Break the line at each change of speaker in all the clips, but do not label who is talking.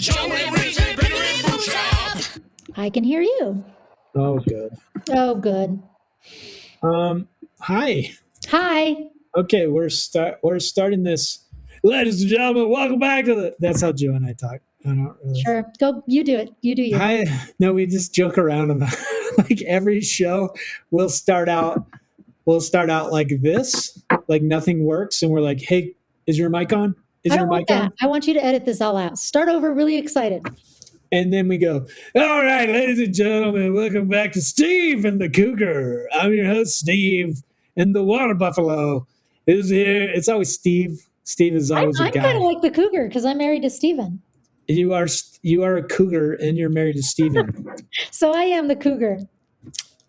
Joe and Reese and Big Boot Shop.
I can hear you.
Oh, good.
Oh, good.
Hi.
Hi.
Okay, we're starting this. Ladies and gentlemen, welcome back to the. That's how Joe and I talk. I don't really.
Sure. Go. You do it. You do you.
Hi. No, we just joke around about like every show. We'll start out like this, like nothing works, and we're like, "Hey, is your mic on? Is
I
your
don't want
mic
that.
on?"
I want you to edit this all out. Start over. Really excited.
And then we go, "All right, ladies and gentlemen, welcome back to Steve and the Cougar. I'm your host, Steve, and the Water Buffalo is here." It's always Steve. Steve is always a
I'm
guy.
kind of like the cougar because I'm married to Steven.
You are a cougar, and you're married to Steven.
So I am the cougar.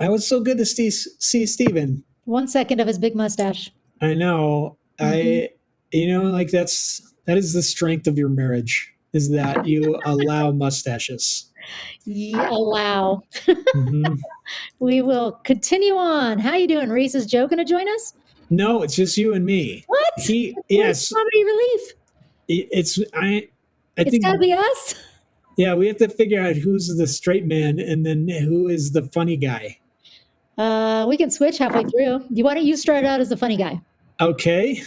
I was so good to see Steven.
1 second of his big mustache.
I know. Like that is the strength of your marriage, is that you allow mustaches.
Yeah, allow.
Mhm.
We will continue on. How you doing? Reese, is Joe going to join us?
No, it's just you and me.
What?
Yes.
Comedy relief.
I
It's
think,
got to be us.
yeah, we have to figure out who's the straight man and then who is the funny guy.
We can switch halfway through. Why don't you start out as the funny guy?
Okay,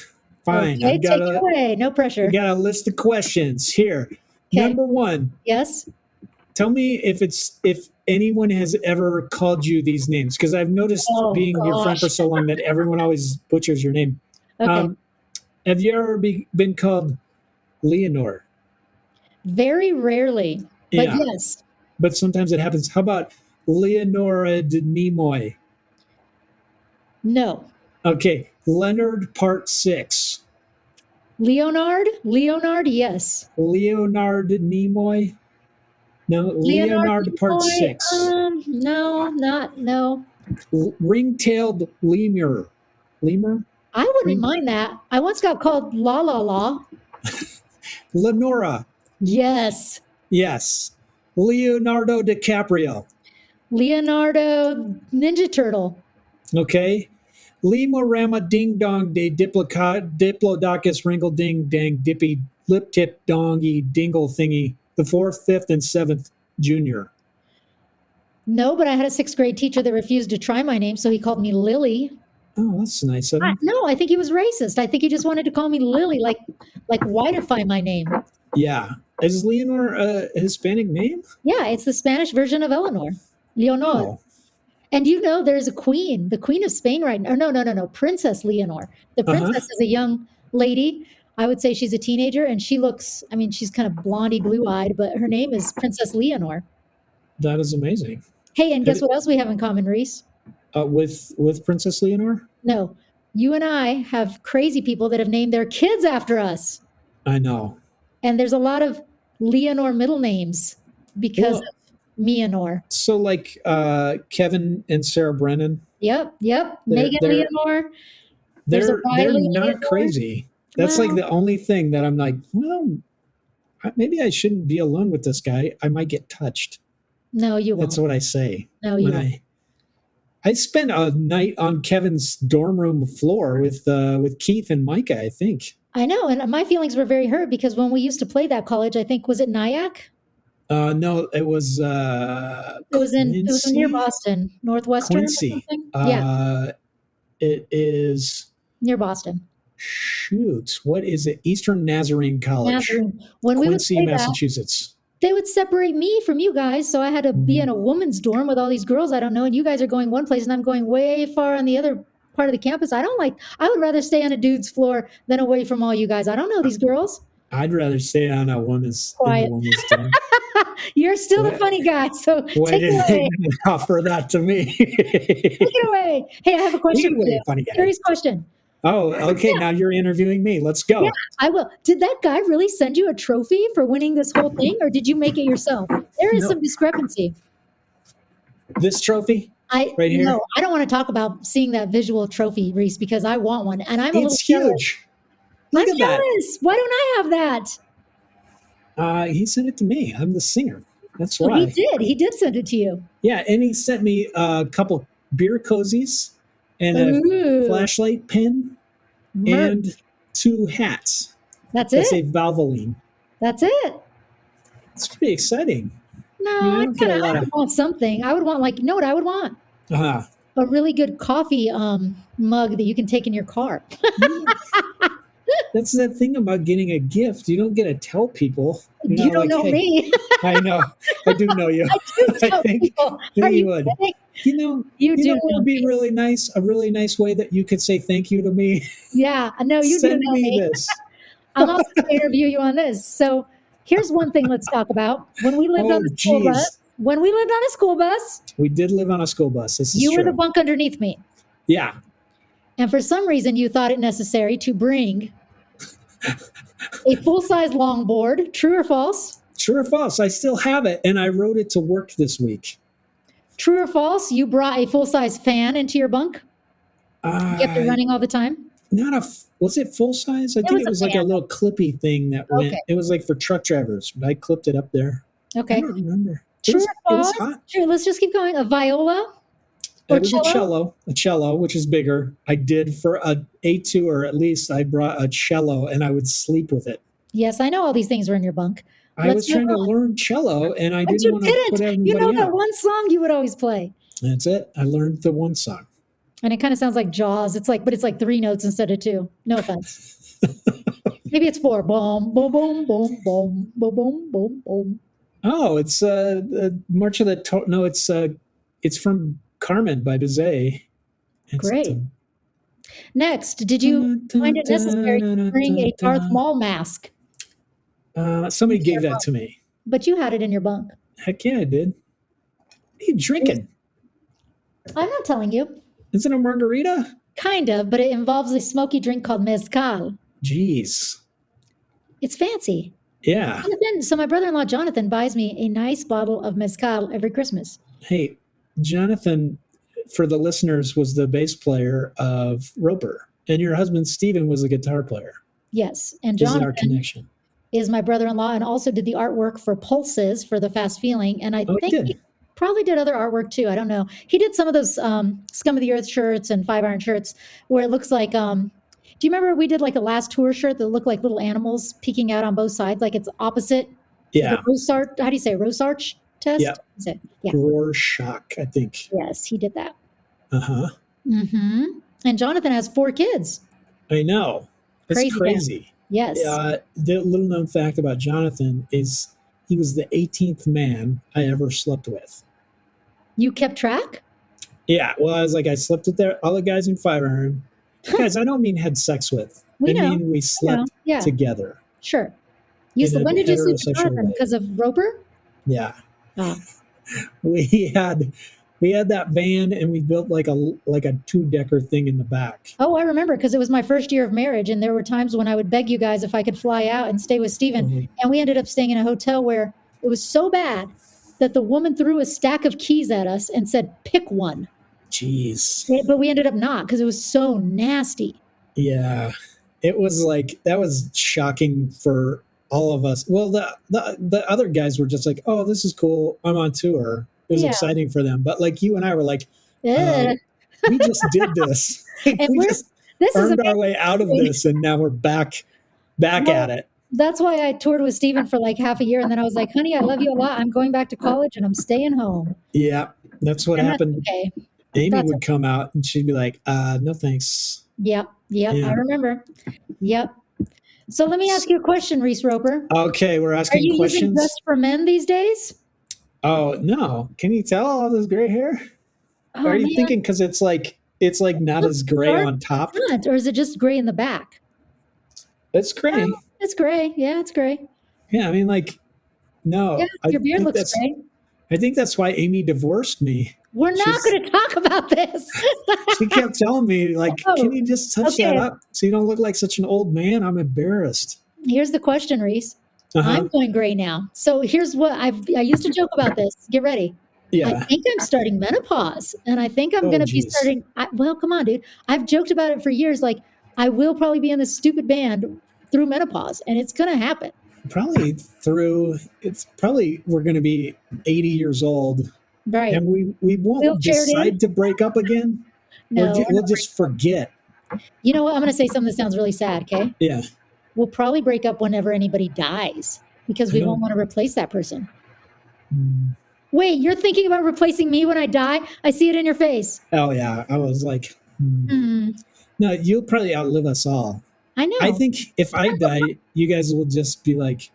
fine.
Okay, take it away. No pressure.
I got a list of questions here. Okay. Number one.
Yes.
Tell me if anyone has ever called you these names, because I've noticed being your friend for so long that everyone always butchers your name.
Okay.
Have you ever been called Leanor?
Very rarely, but
Yeah.
yes.
But sometimes it happens. How about Leonora de Nimoy?
No.
Okay, Leonard Part 6.
Leonard, yes.
Leonard Nimoy? No, Leonard Part 6.
No.
Ring-tailed lemur. Lemur?
I wouldn't mind that. I once got called La La La.
Lenora.
Yes.
Yes. Leonardo DiCaprio.
Leonardo Ninja Turtle.
Okay. Lemorama Ding Dong de Diplodocus Wrinkle Ding Dang Dippy Lip Tip Dongy Dingle Thingy, the 4th, 5th, and 7th Junior.
No, but I had a 6th grade teacher that refused to try my name, so he called me Lily.
Oh, that's nice of him.
No, I think he was racist. I think he just wanted to call me Lily, like whiteify my name.
Yeah. Is Leonor a Hispanic name?
Yeah, it's the Spanish version of Eleanor. Leonor.
Oh.
And there's a queen, the Queen of Spain right now. No, Princess Leanor. The princess is a young lady. I would say she's a teenager, and she looks, she's kind of blondie, blue-eyed, but her name is Princess Leanor.
That is amazing.
Hey, and guess what else we have in common, Reese?
With Princess Leonor?
No. You and I have crazy people that have named their kids after us.
I know.
And there's a lot of Leonor middle names because of Meanor.
So like Kevin and Sarah Brennan.
Yep. Megan Leonor.
They're not crazy. That's like the only thing that I'm like, well, maybe I shouldn't be alone with this guy. I might get touched.
No, you won't.
That's what I say.
No, you won't.
I spent a night on Kevin's dorm room floor with Keith and Micah, I think.
I know, and my feelings were very hurt because when we used to play that college, I think, was it Nyack?
No, it was.
It was near Boston, Northwestern.
Quincy.
Yeah,
it is
near Boston.
Shoot, what is it? Eastern Nazarene College,
When
Quincy,
we would play
Massachusetts.
They would separate me from you guys, so I had to be in a woman's dorm with all these girls I don't know, and you guys are going one place, and I'm going way far on the other part of the campus. I would rather stay on a dude's floor than away from all you guys. I don't know these girls.
I'd rather stay on a woman's dorm.
You're still the funny guy, so take it away.
Offer that to me.
Take it away. Hey, I have a question for you. Serious question.
Oh, okay. Yeah. Now you're interviewing me. Let's go.
Yeah, I will. Did that guy really send you a trophy for winning this whole thing, or did you make it yourself? There is some discrepancy.
This trophy? Right here?
No, I don't want to talk about seeing that visual trophy, Reese, because I want one, and I'm a little
huge. Look
I'm jealous. Why don't I have
that? He sent it to me. I'm the singer. That's why.
Well, he did send it to you.
Yeah, and he sent me a couple beer cozies and a flashlight pin and 2 hats.
That's
it.
That
say Valvoline.
That's it.
It's pretty exciting.
No,
I mean, I don't get a
I
lot
would
of.
want something. I would want like, you know what I would want?
Uh,
A really good coffee mug that you can take in your car.
that's the thing about getting a gift. You don't get to tell people.
You don't
Like,
know
hey,
me.
I know. I do know you.
I do
I
tell
think
people.
that
Are
you
you
would.
kidding?
You
You do
know what
know
would be
me.
really nice? A really nice way that you could say thank you to me?
Yeah, no, you do
Send
know
me
me.
this.
I'm also going to interview you on this. So here's one thing let's talk about.
Oh, geez.
When we lived on a school bus,
We did live on a school bus. This is
you were the
true.
bunk underneath me.
Yeah.
And for some reason, you thought it necessary to bring a full-size longboard. True or false?
True or false? I still have it, and I rode it to work this week.
True or false? You brought a full-size fan into your bunk. You kept it running all the time.
Was it full size? I think
was
it
a
was like a
fan.
little clippy thing that went.
Okay.
It was like for truck drivers, but I clipped it up there. I
Okay.
don't remember.
True
It
or
was
false?
hot.
True. Let's just keep going. A viola or
It was
cello?
a cello, which is bigger. I did for a tour at least. I brought a cello, and I would sleep with it.
Yes, I know all these things were in your bunk.
I was trying to learn cello, and I
But
didn't
you
want to put
didn't. You know
everybody
that
out.
one song you would always play.
That's it. I learned the one song.
And it kind of sounds like Jaws. But it's like 3 notes instead of 2. No offense. Maybe it's 4. Boom, boom, boom, boom, boom, boom, boom, boom, boom.
Oh, it's March of the no, it's from Carmen by Bizet.
Great. Next, did you find it necessary to bring a Darth Maul mask?
Somebody gave that to me.
But you had it in your bunk.
Heck yeah, I did. What are you drinking?
I'm not telling you.
Is it a margarita?
Kind of, but it involves a smoky drink called mezcal.
Jeez.
It's fancy.
Yeah.
So my brother-in-law Jonathan buys me a nice bottle of mezcal every Christmas.
Hey, Jonathan, for the listeners, was the bass player of Roper, and your husband Stephen was the guitar player.
Yes, and
This is our
Jonathan
connection.
is my brother-in-law and also did the artwork for Pulses for the Fast Feeling, and I think he probably did other artwork too. I don't know. He did some of those Scum of the Earth shirts and 5 Iron shirts where it looks like. Do you remember we did like a last tour shirt that looked like little animals peeking out on both sides, like it's opposite?
Yeah.
The Rorschach, how do you say Rorschach test?
Yeah.
Yeah.
Rorschach, I think.
Yes, he did that.
Uh-huh.
Mm-hmm. And Jonathan has 4 kids.
I know. It's crazy.
Yes.
The little known fact about Jonathan is he was the 18th man I ever slept with.
You kept track?
Yeah. Well, I was like, I slept with all the guys in 5 Iron. Guys, I don't mean had sex with. I mean we slept together.
Sure. When did you sleep with Jonathan? Because of Roper?
Yeah.
Oh.
We had that van and we built like a 2-decker thing in the back.
Oh, I remember because it was my first year of marriage and there were times when I would beg you guys if I could fly out and stay with Stephen. Mm-hmm. And we ended up staying in a hotel where it was so bad that the woman threw a stack of keys at us and said, pick one.
Jeez.
But we ended up not because it was so nasty.
Yeah. It was like, that was shocking for all of us. Well, the other guys were just like, oh, this is cool. I'm on tour. It was exciting for them. But like you and I were like, we just did this. We just earned our way out of this. And now we're back at it.
That's why I toured with Stephen for like half a year. And then I was like, honey, I love you a lot. I'm going back to college and I'm staying home.
Yeah. That's what happened.
That's okay.
Amy would come out and she'd be like, no, thanks.
Yep. I remember. Yep. So let me ask you a question, Reese Roper.
Okay, we're asking questions.
Are you using Just for Men these days?
Oh, no. Can you tell all this gray hair? Oh, are you thinking because it's like not as gray on top?
Or is it just gray in the back?
It's gray.
Oh, it's gray. Yeah, it's gray.
Yeah, I mean, like, no.
Yeah, your beard looks gray.
I think that's why Amy divorced me.
We're not going to talk about this.
She kept telling me, like, can you just touch that up so you don't look like such an old man? I'm embarrassed.
Here's the question, Reese. I'm going gray now. So here's what I used to joke about this. Get ready. Yeah. I think I'm starting menopause. And I think I'm going to be starting. Well, come on, dude. I've joked about it for years. Like, I will probably be in this stupid band through menopause. And it's going to happen. We're
going to be 80 years old.
Right.
And we won't decide to break up again.
No.
We'll just forget.
You know what? I'm going to say something that sounds really sad, okay?
Yeah.
We'll probably break up whenever anybody dies. because we won't want to replace that person.
Mm.
Wait, you're thinking about replacing me when I die? I see it in your face.
Oh yeah, I was like,
Hmm.
no, you'll probably outlive us all.
I know.
I think if I die, you guys will just be like,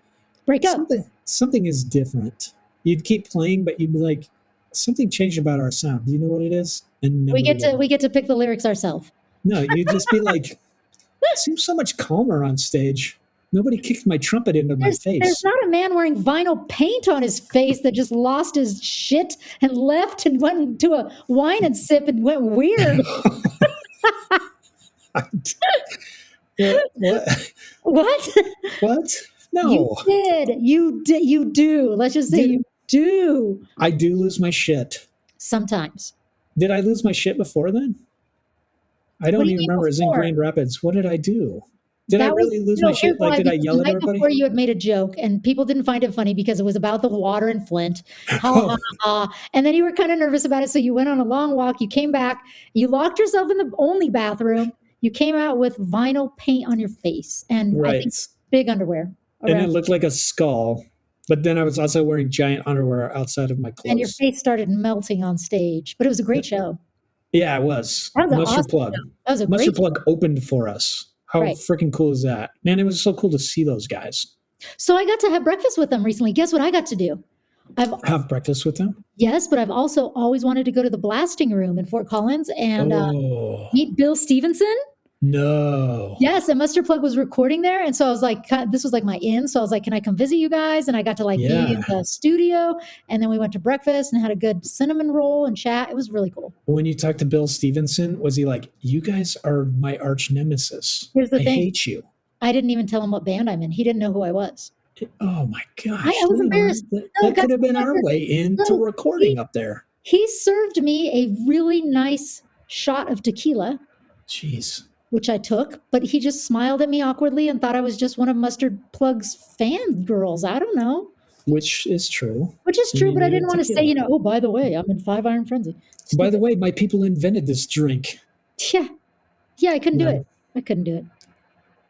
Break up.
something is different. You'd keep playing, but you'd be like, something changed about our sound. Do you know what it is? And
We
nobody would.
get to pick the lyrics ourselves.
No, you'd just be like, it seems so much calmer on stage. Nobody kicked my trumpet into my
There's
face.
not a man wearing vinyl paint on his face that just lost his shit and left and went into a wine and sip and went weird.
What?
What?
What? No.
You did. You do. Let's just say you do.
I do lose my shit.
Sometimes.
Did I lose my shit before then? I don't
do you
even
mean
remember. It was in
before?
Grand Rapids. What did I do? Did I
That
really
was-
lose
no,
my shit?
here's
Like,
why,
did I
because
yell
the
at
night
everybody?
before you had made a joke and people didn't find it funny because it was about the water in Flint. Ha, ha, ha. And then you were kind of nervous about it. So you went on a long walk. You came back. You locked yourself in the only bathroom. You came out with vinyl paint on your face and I
Right.
think big underwear.
And it
around-
looked like a skull. But then I was also wearing giant underwear outside of my clothes.
and your face started melting on stage. But it was a great show.
Yeah, it was.
That was an
Mustard
awesome
Plug.
show. That was a
Mustard
great
Plug opened for us. How
Right.
freaking cool is that? Man, it was so cool to see those guys.
So I got to have breakfast with them recently. Guess what I got to do?
Have breakfast with them?
Yes, but I've also always wanted to go to the blasting room in Fort Collins and
Oh,
meet Bill Stevenson.
no.
Yes, and Mustard Plug was recording there, and so I was like, this was like my in. So I was like, can I come visit you guys? And I got to like be in
Yeah.
the studio, and then we went to breakfast and had a good cinnamon roll and chat. It was really cool.
When you talked to Bill Stevenson, was he like, you guys are my arch nemesis?
Here's the
I
thing.
hate you.
I didn't even tell him what band I'm in. He didn't know who I was.
Oh my gosh.
I was
Leanor,
embarrassed.
That,
No,
that
guys,
could have been our
remember-
way into
no,
recording up there.
He served me a really nice shot of tequila,
Jeez.
which I took, but he just smiled at me awkwardly and thought I was just one of Mustard Plug's fan girls. I don't know.
Which is true.
Which is true,
You
but I
needed
didn't want to say,
tequila.
oh, by the way, I'm in Five Iron Frenzy.
By the way, my people invented this drink.
Yeah. Yeah, I couldn't do
No.
it. I couldn't do it.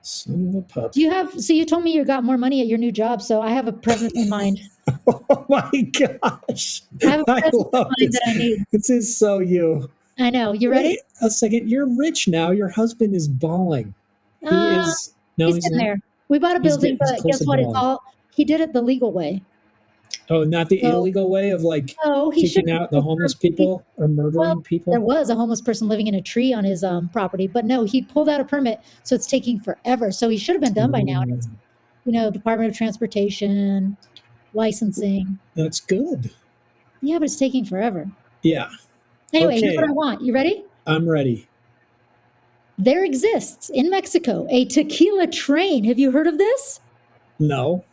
Son of a pup.
Do you have, so you told me you got more money at your new job, so I have a present in mind.
Oh my gosh.
I have a
I
present in
love
mind
this.
that I need.
This is so you.
I know. You ready?
Wait a second. You're rich now. Your husband is balling. He is. No,
he's
he's
in
not.
there. We bought a
He's
building,
getting
but
close
guess
to
what? It's
balling.
all, he did it the legal way.
Oh, not the
So-
illegal way of like
No, he should
kicking out the homeless people or murdering
Well,
people.
There was a homeless person living in a tree on his property, but no, he pulled out a permit, so it's taking forever. So he should have been done by now. And it's, Department of Transportation, licensing.
That's good.
Yeah, but it's taking forever.
Yeah,
Anyway, here's
Okay.
what I want. You ready?
I'm ready.
There exists in Mexico a tequila train. Have you heard of this?
No.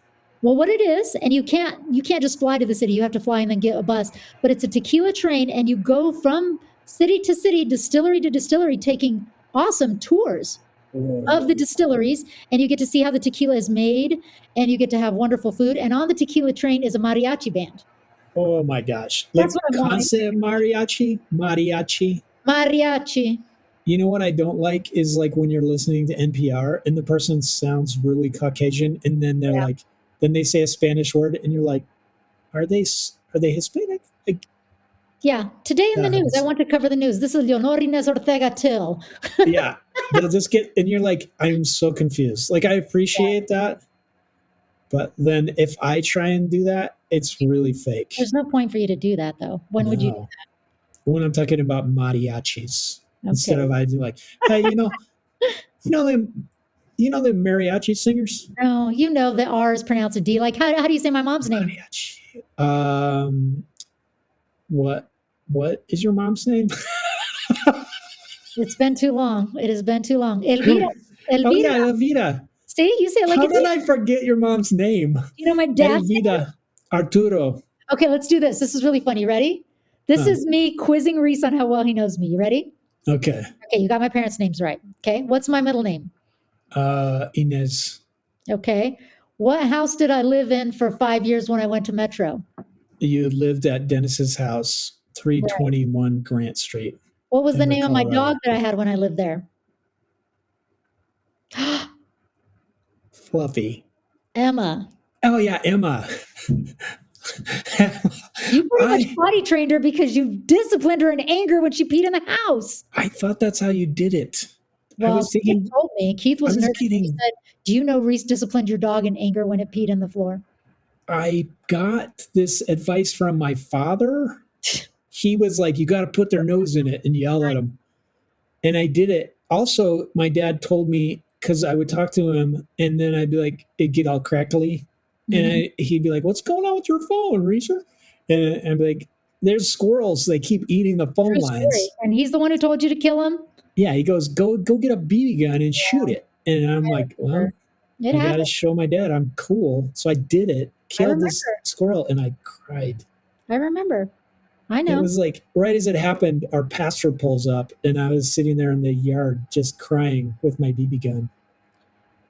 Well, what it is, and you can't just fly to the city. You have to fly and then get a bus. But it's a tequila train, and you go from city to city, distillery to distillery, taking awesome tours of the distilleries, and you get to see how the tequila is made, and you get to have wonderful food. And on the tequila train is a mariachi band.
Oh my gosh.
That's what I want.
Concept mariachi. Mariachi.
Mariachi.
You know what I don't like is like when you're listening to NPR and the person sounds really Caucasian and then they're
Yeah.
like, then they say a Spanish word and you're like, are they Hispanic? Like,
Yeah. Today in the news, I
Yes.
want to cover the news. This is Leanor Ortega-Till.
yeah, they'll just get, and you're like, I'm so confused. Like I appreciate that, but then if I try and do that, it's really fake.
There's no point for you to do that, though. When would you?
No. When I'm talking about mariachis, instead
Okay.
of I do like, hey, them mariachi singers.
No, the R is pronounced a D. Like, how do you say my mom's name?
Mariachi. What is your mom's name?
It's been too long. It has been too long. Elvira.
Oh
Elvira.
yeah, Elvira.
See, you say it like
How
a
did
D.
I forget your mom's name?
My dad's name?
Elvira Arturo.
Okay, let's do this. This is really funny. Ready? This
Huh.
is me quizzing Reese on how well he knows me. You ready?
Okay.
Okay, you got my parents' names right. Okay, what's my middle name?
Inez.
Okay. What house did I live in for 5 years when I went to Metro?
You lived at Dennis's house, 321 Grant Street.
What was the
Denver,
name of my
Colorado.
dog that I had when I lived there?
Fluffy.
Emma.
Oh yeah, Emma.
You pretty much
I
potty trained her because you disciplined her in anger when she peed in the house.
I thought that's how you did it. I
Well,
was
Keith
thinking
told me. Keith
I
was
was
nervous. He
getting
said, "Do you know Reese disciplined your dog in anger when it peed in the floor?"
I got this advice from my father. He was like, you got to put their nose in it and yell at them. And I did it. Also, my dad told me, because I would talk to him and then I'd be like, it'd get all crackly.
Mhm.
And he'd be like, what's going on with your phone, Reeser? And I'd be like, there's squirrels. They keep eating the phone
True story.
lines.
And he's the one who told you to kill him?
Yeah, he goes, go get a BB gun and shoot it. And I'm
I
like,
remember.
well,
It
I got to
happened.
show my dad I'm cool. So I did it,
I
killed
remember.
this squirrel, and I cried.
I remember. I
It
know.
was like right as it happened, our pastor pulls up, and I was sitting there in the yard just crying with my BB gun.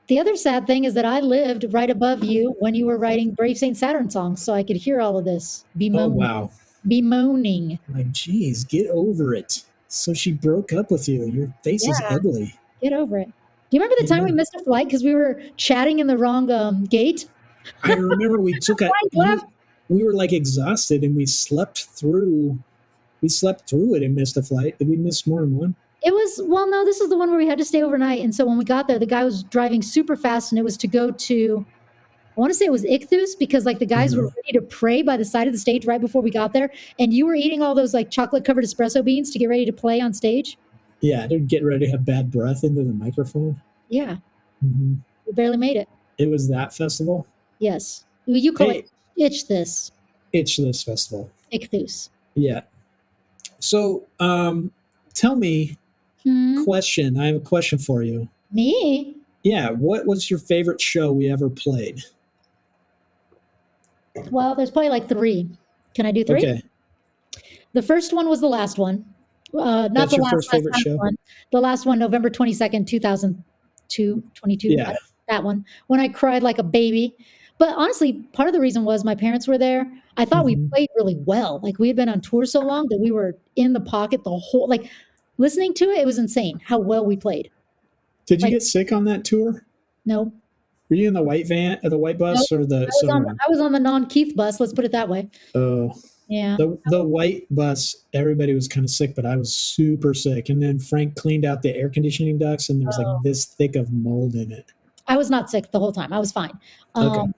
The other sad thing is that I lived right above you when you were writing Brave Saint Saturn songs, so I could hear all of this
Oh, wow.
bemoaning.
Like, geez, get over it. So she broke up with you. Your face is
Yeah,
ugly.
get over it. Do you remember the time we
Yeah.
missed a flight because we were chatting in the wrong gate?
I remember we took a
Flight
you
left.
we were like exhausted and we slept through it and missed a flight. Did we miss more than one?
It was, well, no, this is the one where we had to stay overnight. And so when we got there, the guy was driving super fast and it was to go to, I want to say it was Ichthus because like the guys were ready to pray by the side of the stage right before we got there. And you were eating all those like chocolate covered espresso beans to get ready to play on stage.
Yeah, they're getting ready to have bad breath into the microphone.
Yeah,
Mm-hmm.
we barely made it.
It was that festival.
Yes. You call
Hey,
it itch this,
Itch This Festival.
Ichthus.
Yeah. So, tell me,
Hmm.
question. I have a question for you.
Me?
Yeah, what was your favorite show we ever played?
Well, there's probably like three. Can I do three?
Okay,
The first one was the last one. Not
that's
the
your first favorite
last
show?
one. The last one, November 22nd, 2002, 22.
Yeah.
That one. When I cried like a baby. But honestly, part of the reason was my parents were there. I thought we
Mhm.
played really well. Like we had been on tour so long that we were in the pocket the whole like listening to it, it was insane how well we played.
Did you
Like
get sick on that tour?
no,
Were you in the white van, or the white
no,
bus, or the silver one?
I was on the non-Keith bus, let's put it that way.
Oh,
Yeah.
the white bus. Everybody was kind of sick, but I was super sick. And then Frank cleaned out the air conditioning ducts, and there was like
Oh,
this thick of mold in it.
I was not sick the whole time. I was fine.
Okay.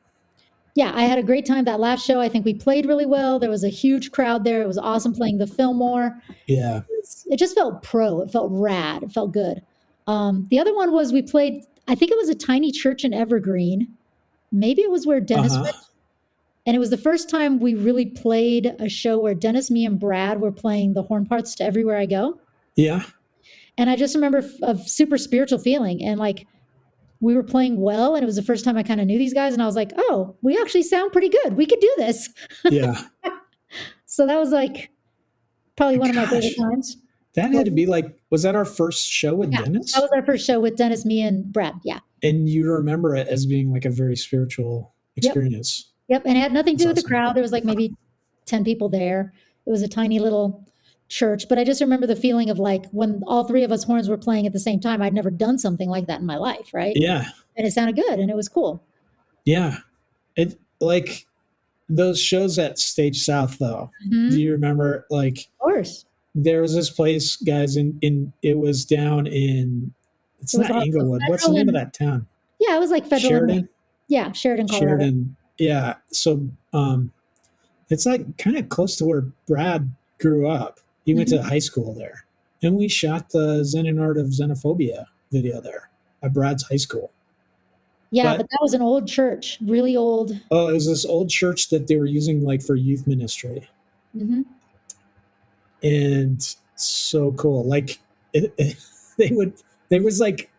Yeah, I had a great time that last show. I think we played really well. There was a huge crowd there. It was awesome playing the Fillmore.
Yeah.
It just felt pro. It felt rad. It felt good. The other one was we played, I think it was a tiny church in Evergreen. Maybe it was where
Uh
Dennis
huh.
went. And it was the first time we really played a show where Dennis, me, and Brad were playing the horn parts to Everywhere I Go.
Yeah.
And I just remember a super spiritual feeling. And like, we were playing well. And it was the first time I kind of knew these guys. And I was like, oh, we actually sound pretty good. We could do this.
Yeah.
So that was like probably one of my favorite
Gosh,
times.
that had to be like. Was that our first show with
Yeah, that
Dennis?
was our first show with Dennis, me, and Brad. Yeah.
And you remember it as being like a very spiritual
Yep.
experience.
Yep. And it had nothing to
That's
do with the
awesome.
crowd. There was like maybe 10 people there. It was a tiny little church. But I just remember the feeling of like when all three of us horns were playing at the same time, I'd never done something like that in my life. Right.
Yeah.
And it sounded good and it was cool.
Yeah. It like those shows at Stage South though.
Mhm.
Do you remember like
Of course.
there was this place, guys, in it was down in it's
It was
not
also
Inglewood. What's the
federal
name of
and
that town?
yeah, it was like federal and
Sheridan?
yeah, Sheridan, Colorado.
Sheridan. Yeah. So it's like kind of close to where Brad grew up. He went to high school there. And we shot the Zen and Art of Xenophobia video there at Brad's high school.
Yeah,
But
but that was an old church, really old.
oh, it was this old church that they were using like for youth ministry.
Mhm.
And so cool. Like they would there was like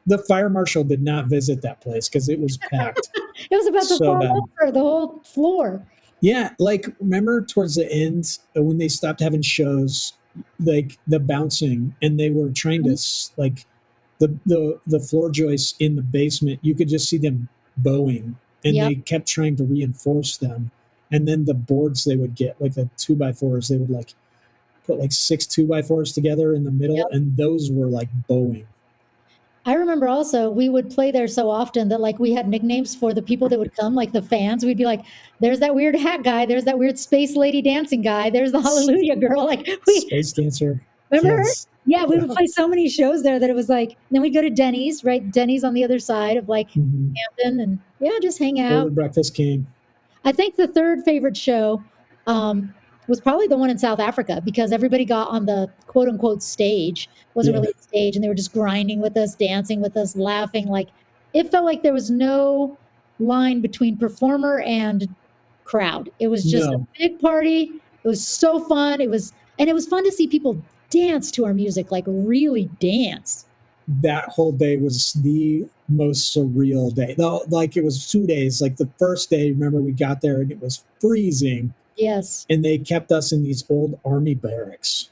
the fire marshal did not visit that place because it was packed.
It was about to
So
fall
bad.
over the whole floor.
Yeah, like remember towards the end when they stopped having shows, like the bouncing, and they were trying to like the floor joists in the basement. You could just see them bowing, and
Yep.
they kept trying to reinforce them. And then the boards they would get, like the 2x4s, they would like put like 6 2x4s together in the middle,
Yep.
and those were like bowing.
I remember also we would play there so often that like we had nicknames for the people that would come, like the fans. We'd be like, "There's that weird hat guy. There's that weird space lady dancing guy. There's the
S-
Hallelujah girl." Like we
Space Dancer.
remember her?
Yes.
Yeah, we
Yeah.
would play so many shows there that it was like. Then we'd go to Denny's, right? Denny's on the other side of like
Hmm.
Hampton, and yeah, just hang
Or the
out.
Breakfast King.
I think the third favorite show was probably the one in South Africa because everybody got on the quote unquote stage. It wasn't
Yeah.
really a stage, and they were just grinding with us, dancing with us, laughing. Like it felt like there was no line between performer and crowd. It was just a
No,
big party. It was so fun. It was fun to see people dance to our music, like really dance.
that whole day was the most surreal day. Though, like it was 2 days. Like the first day, remember we got there and it was freezing,
Yes.
and they kept us in these old army barracks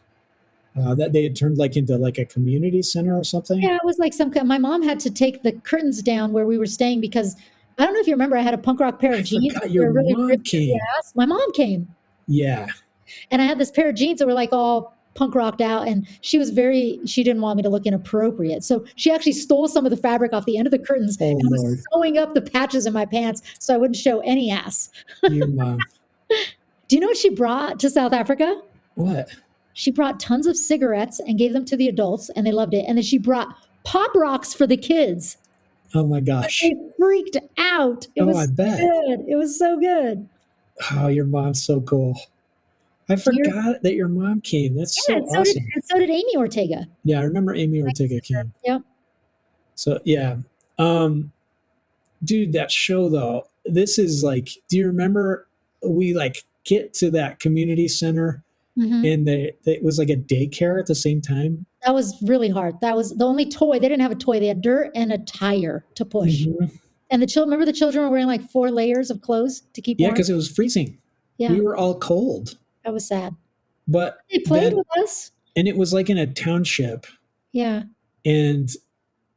that they had turned like into like a community center or something.
Yeah, it was like some kind. My mom had to take the curtains down where we were staying because I don't know if you remember. I had a punk rock pair
I
of jeans.
forgot
They
your
were really
mom
ripped in the
came.
ass. My mom came,
Yeah.
and I had this pair of jeans that were like all punk rocked out. And she didn't want me to look inappropriate, so she actually stole some of the fabric off the end of the curtains
Oh
and was
Lord,
sewing up the patches in my pants so I wouldn't show any ass.
your mom.
Do you know what she brought to South Africa?
What?
She brought tons of cigarettes and gave them to the adults, and they loved it. And then she brought pop rocks for the kids.
Oh my gosh.
They freaked out. It
Oh, I
was
bet.
good. It was so good.
Oh, your mom's so cool. I
You're,
forgot that your mom came. That's
yeah,
so awesome.
and so did Amy Ortega.
Yeah, I remember Amy Ortega came.
Yep.
So yeah. Um, dude, that show though, this is like, do you remember we like get to that community center
Hmm.
and it was like a daycare at the same time?
That was really hard. That was the only toy. They didn't have a toy. They had dirt and a tire to push.
Mhm.
And the children, remember the children were wearing like 4 layers of clothes to keep
Yeah,
warm?
because it was freezing.
Yeah,
We were all cold.
that was sad.
But
They played
then,
with us.
and it was like in a township,
Yeah.
and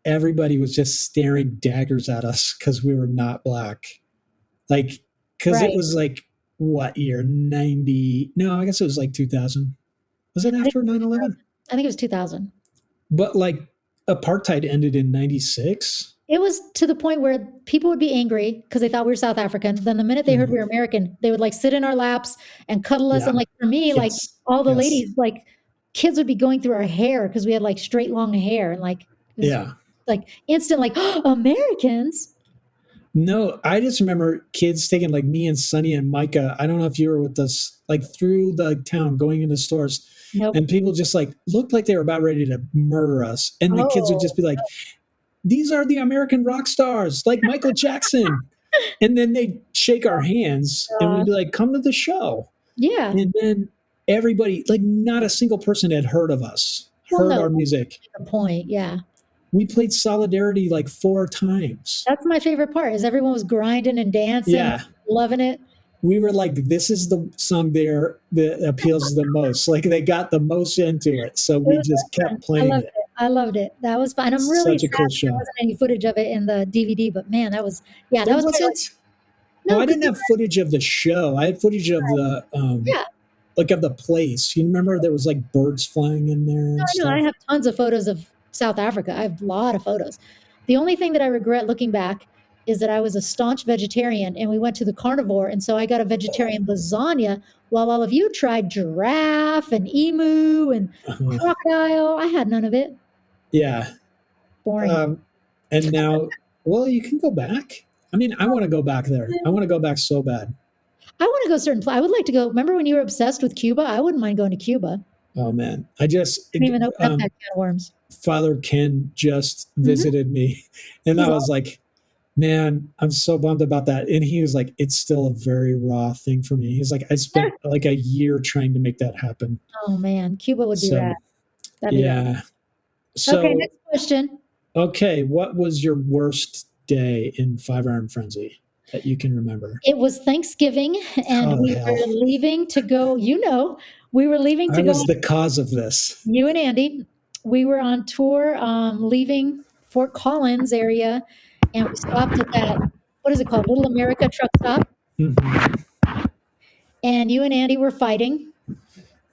everybody was just staring daggers at us because we were not black. Like, because it
Right.
was like, what year? 90. No, I guess it was like 2000. Was it
I think,
after 9/11?
I think it was 2000.
But like, apartheid ended in 96.
It was to the point where people would be angry because they thought we were South African. Then the minute they heard we were American, they would like sit in our laps and cuddle us.
Yeah.
And like for me, like
Yes.
all the
Yes.
ladies, like kids would be going through our hair because we had like straight long hair and like it was
Yeah.
like instant like Americans.
No, I just remember kids taking like me and Sonny and Micah. I don't know if you were with us, like through the town going into stores,
Nope.
and people just like looked like they were about ready to murder us. And the kids would
Oh,
just be like, these are the American rock stars, like Michael Jackson. And then they'd shake our hands and we'd be like, come to the show.
yeah.
And then everybody, like not a single person had heard of us,
Well,
heard
no,
our music.
the point. Yeah.
We played Solidarity like 4 times.
That's my favorite part is everyone was grinding and dancing,
Yeah.
loving it.
We were like, this is the song there that appeals the most. Like they got the most into it. So
It
we
was
just
so fun.
kept playing it.
I loved it. That was fun. I'm really
Such a
sad
cool
there
show.
wasn't any footage of it in the DVD, but man, that was
There
probably like,
wasn't.
no,
Oh, I
'cause
didn't have footage of the show. I had footage of the
yeah.
like of the place. You remember there was like birds flying in there and
No,
stuff.
I have tons of photos of South Africa. I have a lot of photos. The only thing that I regret looking back is that I was a staunch vegetarian and we went to the carnivore. And so I got a vegetarian lasagna while all of you tried giraffe and emu and
Uh-huh.
crocodile. I had none of it.
Yeah.
Boring.
And now, well, you can go back. I mean, I want to go back there. I want to go back so bad.
I want to go certain I would like to go. Remember when you were obsessed with Cuba? I wouldn't mind going to Cuba.
Oh man, I just
Didn't even open up that can of worms.
Father Ken just visited me, and
He's
I was like, man, I'm so bummed about that. And he was like, it's still a very raw thing for me. He's like, I spent like a year trying to make that happen.
Oh man, Cuba would be
So,
rad. That'd be rad.
yeah. So,
Okay, next question.
okay, what was your worst day in Five Iron Frenzy that you can remember?
It was Thanksgiving, and
Oh,
we
hell.
were leaving to go. We were leaving to
I
go.
was the cause of this.
You and Andy, we were on tour, leaving Fort Collins area, and we stopped at that. What is it called? Little America truck stop.
Mhm.
And you and Andy were fighting.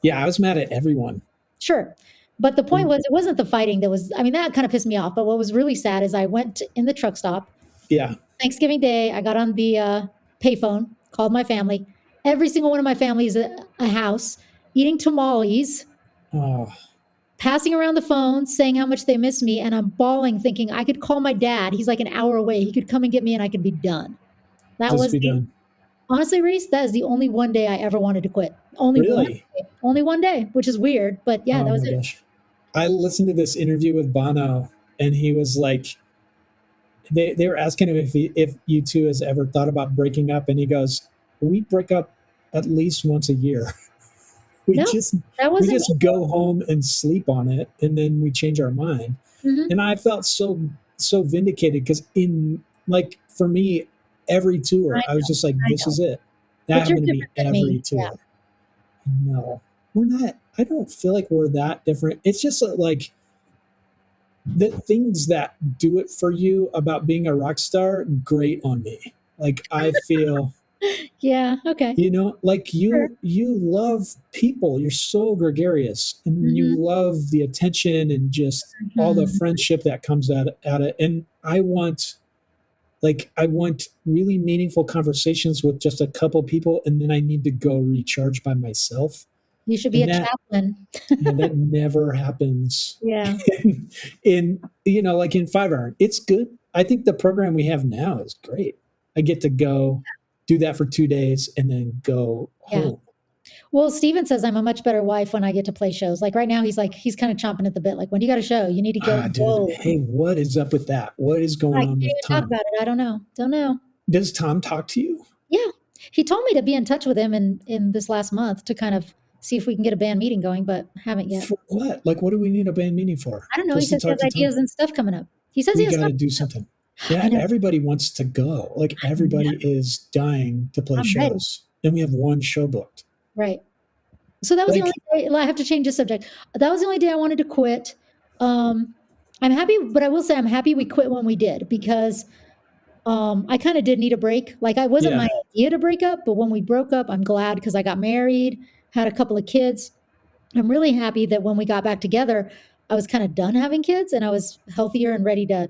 Yeah, I was mad at everyone.
Sure. But the point was, it wasn't the fighting that was, I mean, that kind of pissed me off. But what was really sad is I went in the truck stop.
Yeah.
Thanksgiving Day, I got on the payphone, called my family. Every single one of my family is at a house eating tamales,
Oh,
passing around the phone, saying how much they miss me. And I'm bawling, thinking I could call my dad. He's like an hour away. He could come and get me and I could be done. That
just
was
be
the,
done.
honestly, Reese, that is the only one day I ever wanted to quit.
Really?
Only one day, which is weird. But yeah, that
Oh
was
my
it.
gosh. I listened to this interview with Bono, and he was like, they were asking him if you two has ever thought about breaking up, and he goes, "We break up at least once a year. we
No,
just
that
we
wasn't
just go home and sleep on it, and then we change our mind."
me. Mhm.
And I felt so vindicated because in like for me, every tour, I was just like,
I
"This
know.
is it." That
But you're
happened to me
different than
every
me. Yeah.
tour. No, we're not. I don't feel like we're that different. It's just like the things that do it for you about being a rock star grate on me. Like I feel,
Yeah. Okay.
like
Sure.
you love people. You're so gregarious and you
Mhm.
love the attention and just all the
Mhm.
friendship that comes out at it. And I want really meaningful conversations with just a couple people, and then I need to go recharge by myself.
You should be
And
a chaplain.
that never happens
Yeah.
like in 5 Iron. It's good. I think the program we have now is great. I get to go do that for 2 days and then go
Yeah.
home.
Well, Steven says I'm a much better wife when I get to play shows. Like right now, he's kind of chomping at the bit. Like when you got a show, you need to go.
Dude,
Whoa.
hey, what is up with that? What is
I
going
can't
on with
even talk
Tom?
about it. I don't know. Don't know.
Does Tom talk to you?
Yeah. He told me to be in touch with him in this last month to kind of see if we can get a band meeting going, but haven't yet.
For what? Like, what do we need a band meeting for?
I don't know. He
Just to
says he
talk
has
to Tom?
ideas and stuff coming up. He says he
We
has
got
stuff
to do
coming up.
something.
I
Yeah,
know.
everybody wants to go. Like,
I know.
everybody is dying to play
I'm ready.
shows. And we have one show booked.
Right. So that was the
Like,
only day. I have to change the subject. That was the only day I wanted to quit. I'm happy, but I will say I'm happy we quit when we did because I kind of did need a break. Like I wasn't my
yeah.
idea to break up, but when we broke up, I'm glad because I got married, had a couple of kids. I'm really happy that when we got back together, I was kind of done having kids and I was healthier and ready to.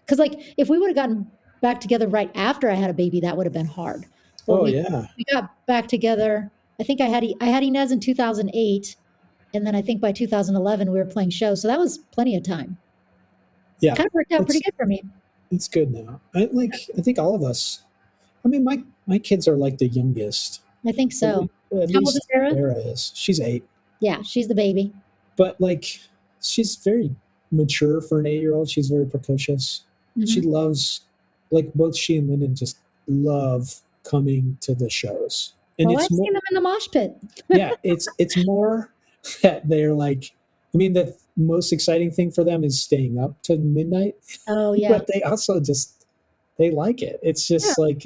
Because like if we would have gotten back together right after I had a baby, that would have been hard. But
Oh,
we
yeah.
we got back together. I think I had Inez in 2008, and then I think by 2011 we were playing shows, so that was plenty of time.
Yeah.
Kind of worked out pretty
It's
good for me.
it's good now. I think all of us. I mean, my kids are like the youngest.
I think so.
At
How old is
least
Sarah?
Sarah is. She's 8,
Yeah, she's the baby.
but like she's very mature for an 8-year-old. She's very precocious. She
Mhm.
loves, like both she and Lyndon just love coming to the shows, and
Oh,
it's
I've
more.
seen them in the mosh pit.
Yeah, it's more that they're like. I mean, the most exciting thing for them is staying up to midnight,
Oh, yeah.
but they also just they like it. It's
Yeah.
just like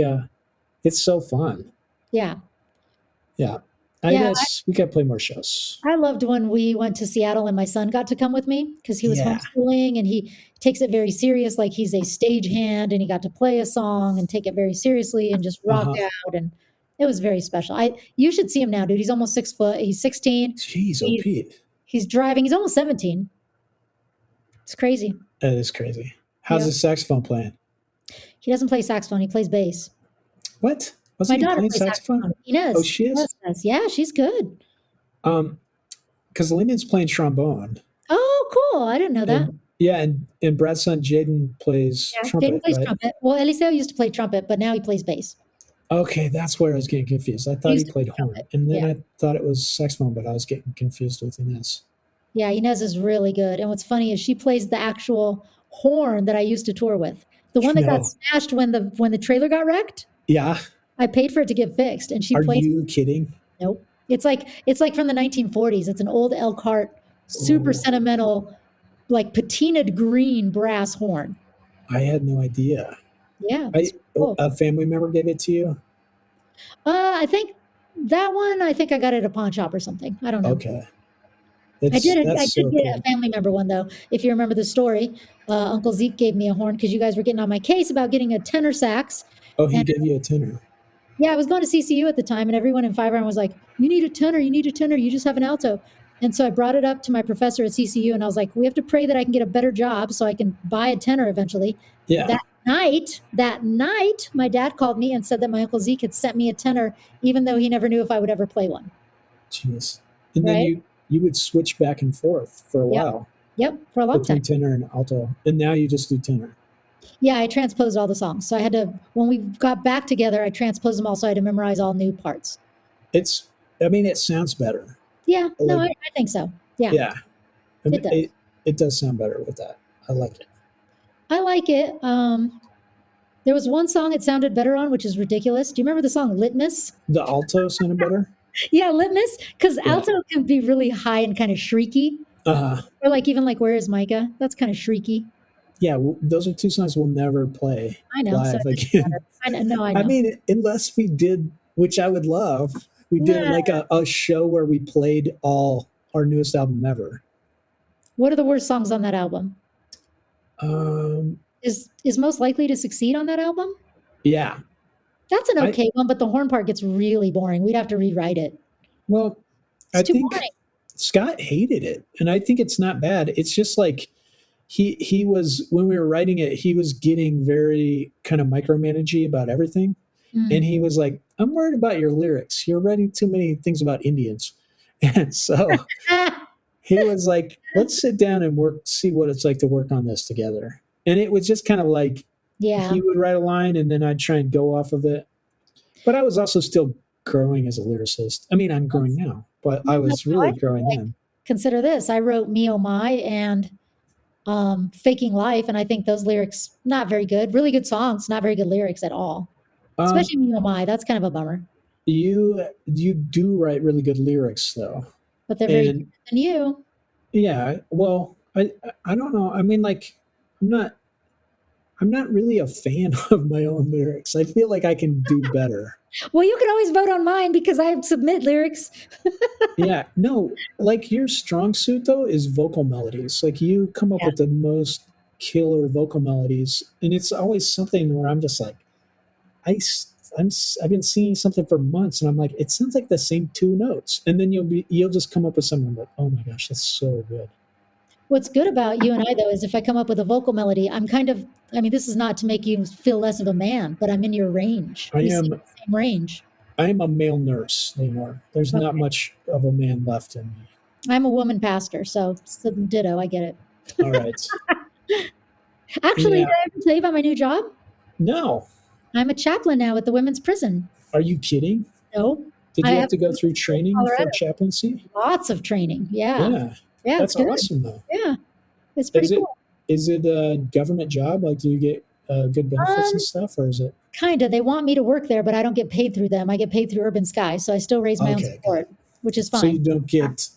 it's so fun.
Yeah.
Yeah. I
Yeah,
guess we got to play more shows.
I loved when we went to Seattle and my son got to come with me because he was
Yeah.
homeschooling and he takes it very serious, like he's a stagehand and he got to play a song and take it very seriously and just rock
Uh-huh.
out, and it was very special. You should see him now, dude. He's almost 6 foot. He's 16.
Jeez, oh
He's
Pete.
he's driving. He's almost 17. It's crazy.
That is crazy. How's
Yeah.
the saxophone playing?
He doesn't play saxophone. He plays bass.
What?
My
Wasn't he
daughter
playing
plays
saxophone?
saxophone. Inez.
Oh, she is?
Inez does. Yeah, she's good.
Because Lyndon's playing trombone.
Oh, cool. I didn't know that.
And Brad's son Jaden plays
Yeah,
trumpet,
Jaden plays
right?
trumpet. Well, Eliseo used to play trumpet, but now he plays bass.
Okay, that's where I was getting confused. I thought he
used to
played
play
horn,
trumpet.
and then
Yeah.
I thought it was saxophone, but I was getting confused with Inez.
Yeah, Inez is really good. And what's funny is she plays the actual horn that I used to tour with. The one that got
No.
smashed when the trailer got wrecked.
Yeah.
I paid for it to get fixed, and she
Are
plays.
you kidding?
Nope. It's like from the 1940s. It's an old Elkhart, super
Oh,
sentimental, like patinaed green brass horn.
I had no idea.
Yeah, it's cool.
A family member gave it to you?
I think that one. I think I got it at a pawn shop or something. I don't know.
Okay.
I
That's
did. I
that's
did
so
get
cool.
a family member one though. If you remember the story, Uncle Zeke gave me a horn because you guys were getting on my case about getting a tenor sax.
Oh, he
And
gave you a tenor.
yeah, I was going to CCU at the time, and everyone in 5 Iron was like, "You need a tenor. You need a tenor. You just have an alto." And so I brought it up to my professor at CCU, and I was like, we have to pray that I can get a better job so I can buy a tenor eventually.
Yeah.
That night, my dad called me and said that my Uncle Zeke had sent me a tenor, even though he never knew if I would ever play one.
Jeez. And then
Right?
you would switch back and forth for a
Yep.
while
Yep, for a long
between
time.
tenor and alto. And now you just do tenor.
Yeah, I transposed all the songs. So I had to, when we got back together, I transposed them all. So I had to memorize all new parts.
I mean, it sounds better.
Yeah, no,
Like,
I think so. Yeah,
yeah. I mean,
it does.
it does sound better with that. I like it.
I like it. There was one song it sounded better on, which is ridiculous. Do you remember the song Litmus?
The alto sounded better.
Yeah, Litmus, because
Yeah.
alto can be really high and kind of shrieky. Or like even like Where Is Micah? That's kind of shrieky.
Yeah, those are two songs we'll never play
I know. So
live
it doesn't
again.
matter. I know.
I mean, unless we did, which I would love, we did
Nah.
like a show where we played all our newest album ever.
What are the worst songs on that album?
Um,
Is Most Likely to Succeed on that album?
yeah.
That's an okay one, but the horn part gets really boring. We'd have to rewrite it.
Well,
It's
I
too
think
boring.
Scott hated it, and I think it's not bad. It's just like he was, when we were writing it, he was getting very kind of micromanagey about everything. And he was like, I'm worried about your lyrics. You're writing too many things about Indians. And so he was like, let's sit down and see what it's like to work on this together. And it was just kind of like,
Yeah.
he would write a line and then I'd try and go off of it. But I was also still growing as a lyricist. I mean, I'm growing now, but I was really growing then.
Consider this. I wrote Me Oh My and Faking Life, and I think those lyrics, not very good. Really good songs, not very good lyrics at all. Especially Me Oh My. That's kind of a bummer.
You do write really good lyrics though.
But they're very different than you.
Yeah. Well, I don't know. I mean, like, I'm not really a fan of my own lyrics. I feel like I can do better.
Well, you can always vote on mine because I submit lyrics.
Yeah. No, like your strong suit though is vocal melodies. Like you come up with the most killer vocal melodies, and it's always something where I'm just like, I've been singing something for months, and I'm like, it sounds like the same two notes, and then you'll just come up with something like, oh my gosh, that's so good.
What's good about you and I, though, is if I come up with a vocal melody, I mean, this is not to make you feel less of a man, but I'm in your range. We sing the same range.
I am a male nurse, Leanor. There's not much of a man left in me.
I'm a woman pastor, so ditto. I get it.
All right.
Actually, did I ever tell you about my new job?
No.
I'm a chaplain now at the women's prison.
Are you kidding?
No.
Did you have to go through training for chaplaincy?
Lots of training. Yeah. Yeah.
That's awesome, though.
Yeah. It's pretty cool.
Is it a government job? Like, do you get good benefits and stuff, or is it?
Kind of. They want me to work there, but I don't get paid through them. I get paid through Urban Sky, so I still raise my own support, which is fine.
So you don't get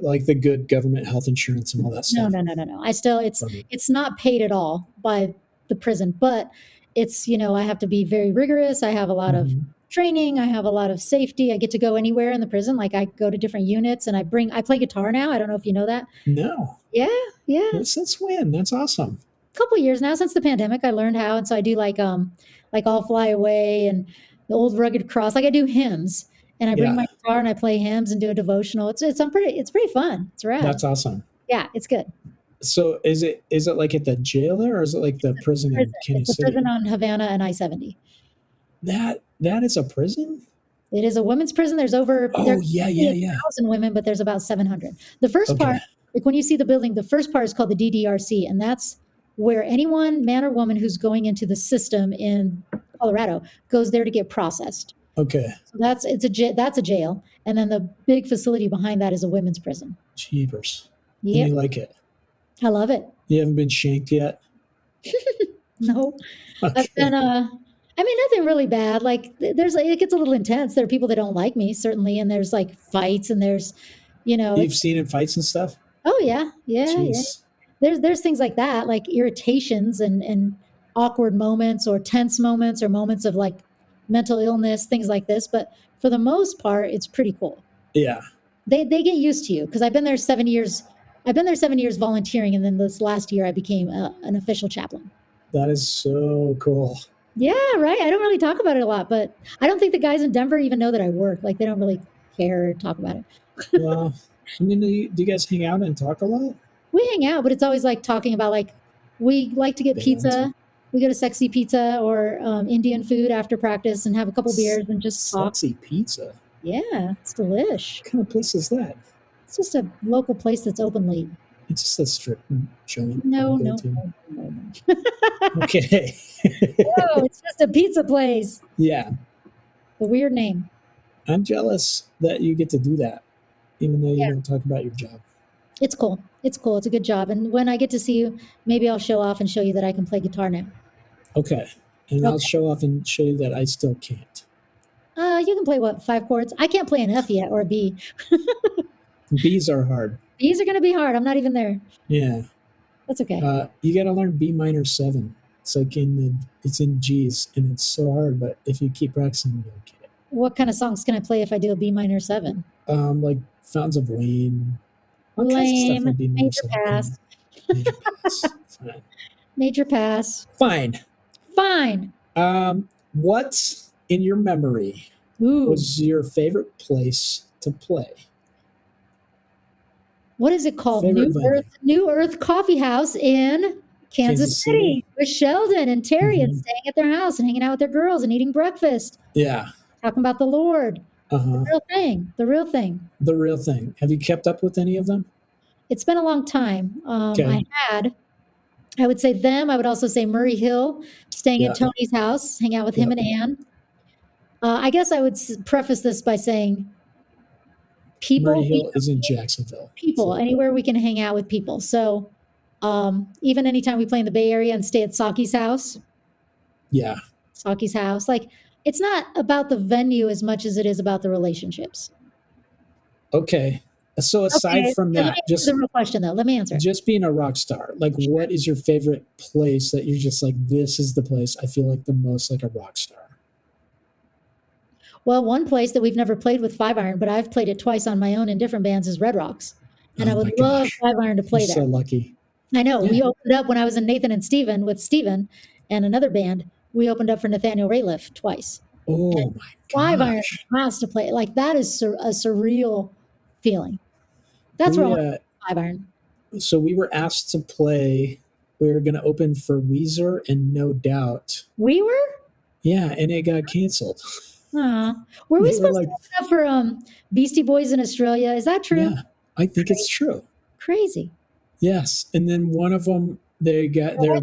like the good government health insurance and all that stuff.
No. I still it's not paid at all by the prison, but it's, I have to be very rigorous. I have a lot of training. I have a lot of safety. I get to go anywhere in the prison. Like I go to different units and I play guitar now. I don't know if you know that.
No.
Yeah.
Since when? That's awesome.
A couple of years now, since the pandemic, I learned how. And so I do like I'll Fly Away and the Old Rugged Cross. Like I do hymns and I bring my guitar and I play hymns and do a devotional. It's pretty fun. It's rad.
That's awesome.
Yeah, it's good.
So is it like at the jail there, or is it like the prison in Kansas City?
It's a prison on Havana and I-70.
That is a prison?
It is a women's prison. There's over
1,000
women, but there's about 700. The first part, like when you see the building, the first part is called the DDRC, and that's where anyone, man or woman, who's going into the system in Colorado goes there to get processed.
Okay.
So that's a jail, and then the big facility behind that is a women's prison.
Jeepers.
Yeah.
You like it?
I love it.
You haven't been shanked yet?
No.
Okay.
And nothing really bad. Like it gets a little intense. There are people that don't like me, certainly, and there's like fights, and there's,
You've seen in fights and stuff?
Oh yeah.
Jeez.
There's things like that, like irritations and awkward moments or tense moments or moments of like mental illness, things like this. But for the most part, it's pretty cool.
Yeah.
They get used to you because I've been there 7 years. I've been there 7 years volunteering, and then this last year I became an official chaplain.
That is so cool.
Yeah, right. I don't really talk about it a lot, but I don't think the guys in Denver even know that I work. Like they don't really care or talk about it.
Well, I mean, do you guys hang out and talk a lot?
We hang out, but it's always like talking about like we like to get
Bands?
pizza. We go to Sexy Pizza or Indian food after practice and have a couple beers and just talk.
Sexy Pizza.
Yeah, it's delish.
What kind of place is that?
It's just a local place that's open late.
It's just a strip joint.
No,
you go
no,
to.
no, no, no.
Okay.
No, it's just a pizza place.
Yeah.
The weird name.
I'm jealous that you get to do that, even though you
Yeah.
don't talk about your job.
It's cool. It's cool. It's a good job. And when I get to see you, maybe I'll show off and show you that I can play guitar now.
Okay. And I'll
Okay.
show off and show you that I still can't.
You can play what, 5 chords? I can't play an F yet or a B.
B's are hard.
B's are going to be hard. I'm not even there.
Yeah.
That's okay.
You got to learn B minor 7. It's like it's in G's, and it's so hard. But if you keep practicing, you'll get it.
What kind of songs can I play if I do a B minor 7?
Like Fountains of Wayne. All kinds of
Lame.
stuff in B minor
Major
7.
pass.
Major pass. Fine.
Major pass.
Fine.
Fine.
What in your memory
Ooh.
was your favorite place to play?
What is it called?
Favorite venue?
New Earth Coffee House in Kansas City with Sheldon and Terry and
Mhm.
staying at their house and hanging out with their girls and eating breakfast,
Yeah.
talking about the Lord.
Uh-huh.
Real thing. The real thing.
The real thing. Have you kept up with any of them?
It's been a long time.
Okay.
I would say them. I would also say Murray Hill, staying
Yeah.
at Tony's house, hang out with him and Ann. I guess I would preface this by saying people,
Murray Hill is in Jacksonville.
people,
So-
anywhere we can hang out with people. So even anytime we play in the Bay Area and stay at Saki's house,
Yeah.
like it's not about the venue as much as it is about the relationships.
Okay. So aside
Okay,
from
so let
that,
me
just
answer the real question though. Let me answer it.
just being a rock star, like what is your favorite place that you're just like, this is the place I feel like the most like a rock star?
Well, one place that we've never played with 5-iron, but I've played it twice on my own in different bands is Red Rocks. And
Oh
I would
my
love
gosh.
5-iron to play
You're
there.
so lucky.
I know.
Yeah.
We opened up when I was in Nathan and Steven with Steven and another band. We opened up for Nathaniel Rateliff twice.
Oh my
5-iron
gosh.
has to play. Like that is a surreal feeling. That's
We,
where I want 5-iron.
so we were asked to play. We were going to open for Weezer and No Doubt.
We were?
Yeah, and it got canceled.
Were we
They were
supposed
like-
to open up for Beastie Boys in Australia? Is that true?
Yeah, I think it's true.
Crazy.
Yes, and then one of them, their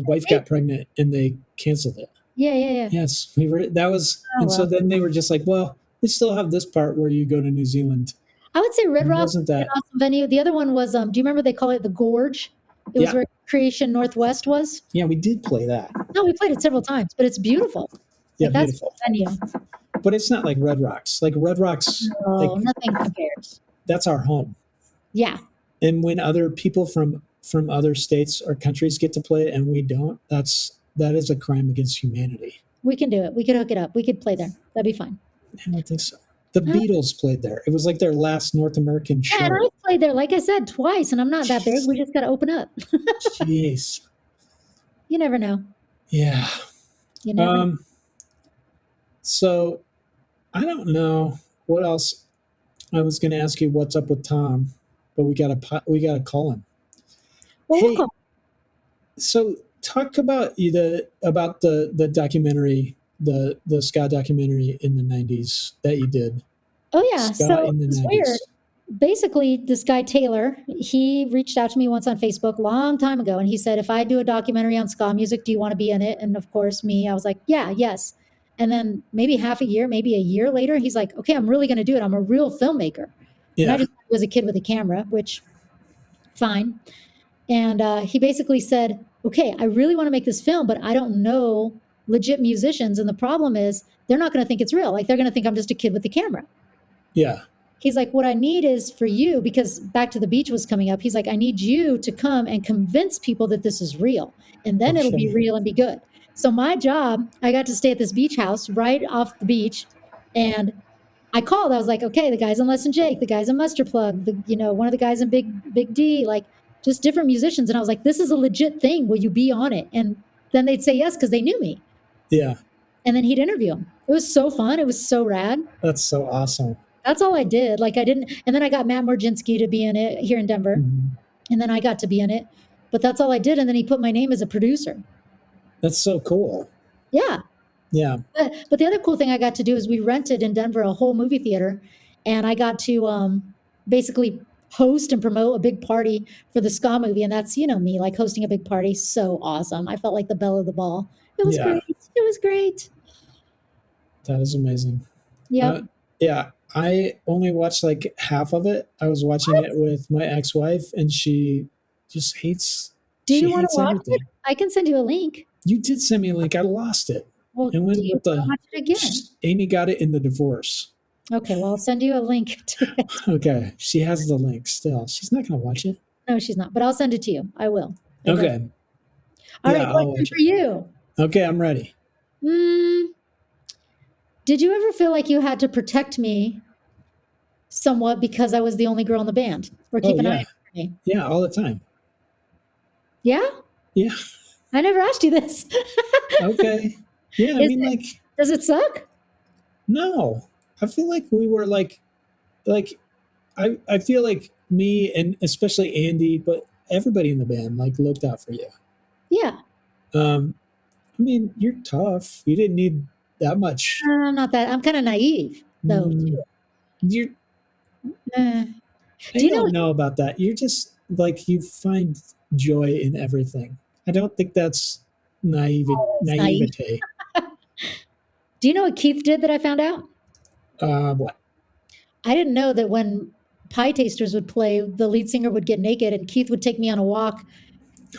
wife got pregnant and they canceled it.
Yeah.
Yes, we were. That was,
Oh,
and so
well.
then they were just like, well, we still have this part where you go to New Zealand.
I would say Red Rocks
Wasn't
is an
that-
awesome venue. The other one was, do you remember they call it the Gorge? It was
Yeah.
where Creation Northwest was.
Yeah, we did play that.
No, we played it several times, but it's beautiful.
Yeah,
Like, that's
beautiful.
a venue.
But it's not like Red Rocks. Like Red Rocks,
No,
like
nothing compares.
that's our home.
Yeah.
And when other people from other states or countries get to play it and we don't, that is a crime against humanity.
We can do it. We could hook it up. We could play there. That'd be fine.
I don't think so. The Beatles played there. It was like their last North American show.
Yeah, and I played there, like I said, twice, and I'm not that big. We just got to open up.
Jeez.
You never know.
Yeah.
You never know.
So I don't know what else. I was going to ask you what's up with Tom, but we got to call him.
Well,
hey,
we'll call.
So talk about the documentary, the ska documentary in the 90s that you did.
Oh, yeah.
Ska
So
in the
it's
90s.
weird. Basically, this guy, Taylor, he reached out to me once on Facebook a long time ago, and he said, if I do a documentary on ska music, do you want to be in it? And of course, I was like, yeah, yes. And then maybe half a year, maybe a year later, he's like, okay, I'm really going to do it. I'm a real filmmaker. And
Yeah.
I just was a kid with a camera, which fine. And he basically said, okay, I really want to make this film, but I don't know legit musicians. And the problem is they're not going to think it's real. Like they're going to think I'm just a kid with a camera.
Yeah.
He's like, what I need is for you, because Back to the Beach was coming up. He's like, I need you to come and convince people that this is real. And then it'll be
Okay.
real and be good. So my job, I got to stay at this beach house right off the beach. And I called. I was like, okay, the guys in Less Than Jake, the guys in Mustard Plug, one of the guys in Big D, like just different musicians. And I was like, this is a legit thing. Will you be on it? And then they'd say yes because they knew me.
Yeah.
And then he'd interview them. It was so fun. It was so rad.
That's so awesome.
That's all I did. Like I didn't, and then I got Matt Morginski to be in it here in Denver,
Mhm.
and then I got to be in it. But that's all I did, and then he put my name as a producer.
That's so cool.
Yeah.
Yeah.
But the other cool thing I got to do is we rented in Denver a whole movie theater, and I got to basically host and promote a big party for the ska movie, and that's me, like hosting a big party. So awesome! I felt like the belle of the ball. It was
Yeah.
great. It was great.
That is amazing.
Yep.
Yeah. I only watched like half of it. I was watching it with my ex-wife, and she just hates.
Do
She
you want to
hates
watch it?
everything.
I can send you a link.
You did send me a link. I lost it.
Well,
And
do
went
you
with
want to
the
watch it again?
Amy got it in the divorce.
Okay, well, I'll send you a link to it.
Okay, she has the link still. She's not gonna watch it.
No, she's not, but I'll send it to you. I will. I will.
Okay.
All
Yeah,
right,
I'll
question
watch
for
it.
you.
Okay, I'm ready.
Did you ever feel like you had to protect me somewhat because I was the only girl in the band, or keep
Oh
an eye
yeah,
on me?
yeah, all the time.
Yeah,
Yeah.
I never asked you this.
Okay. Yeah, I
Is
mean,
it,
like,
does it suck?
no. I feel like we were like I feel like me and especially Andy, but everybody in the band like looked out for you.
Yeah,
I mean, you're tough. You didn't need that much.
I'm not that. I'm kind of naive though.
Mm, you're
Uh,
I
do you know?
don't know about that. You're just like you find joy in everything. I don't think that's
It's naive.
naivete.
Do you know what Keith did that I found out?
What?
I didn't know that when Pie Tasters would play, the lead singer would get naked, and Keith would take me on a walk.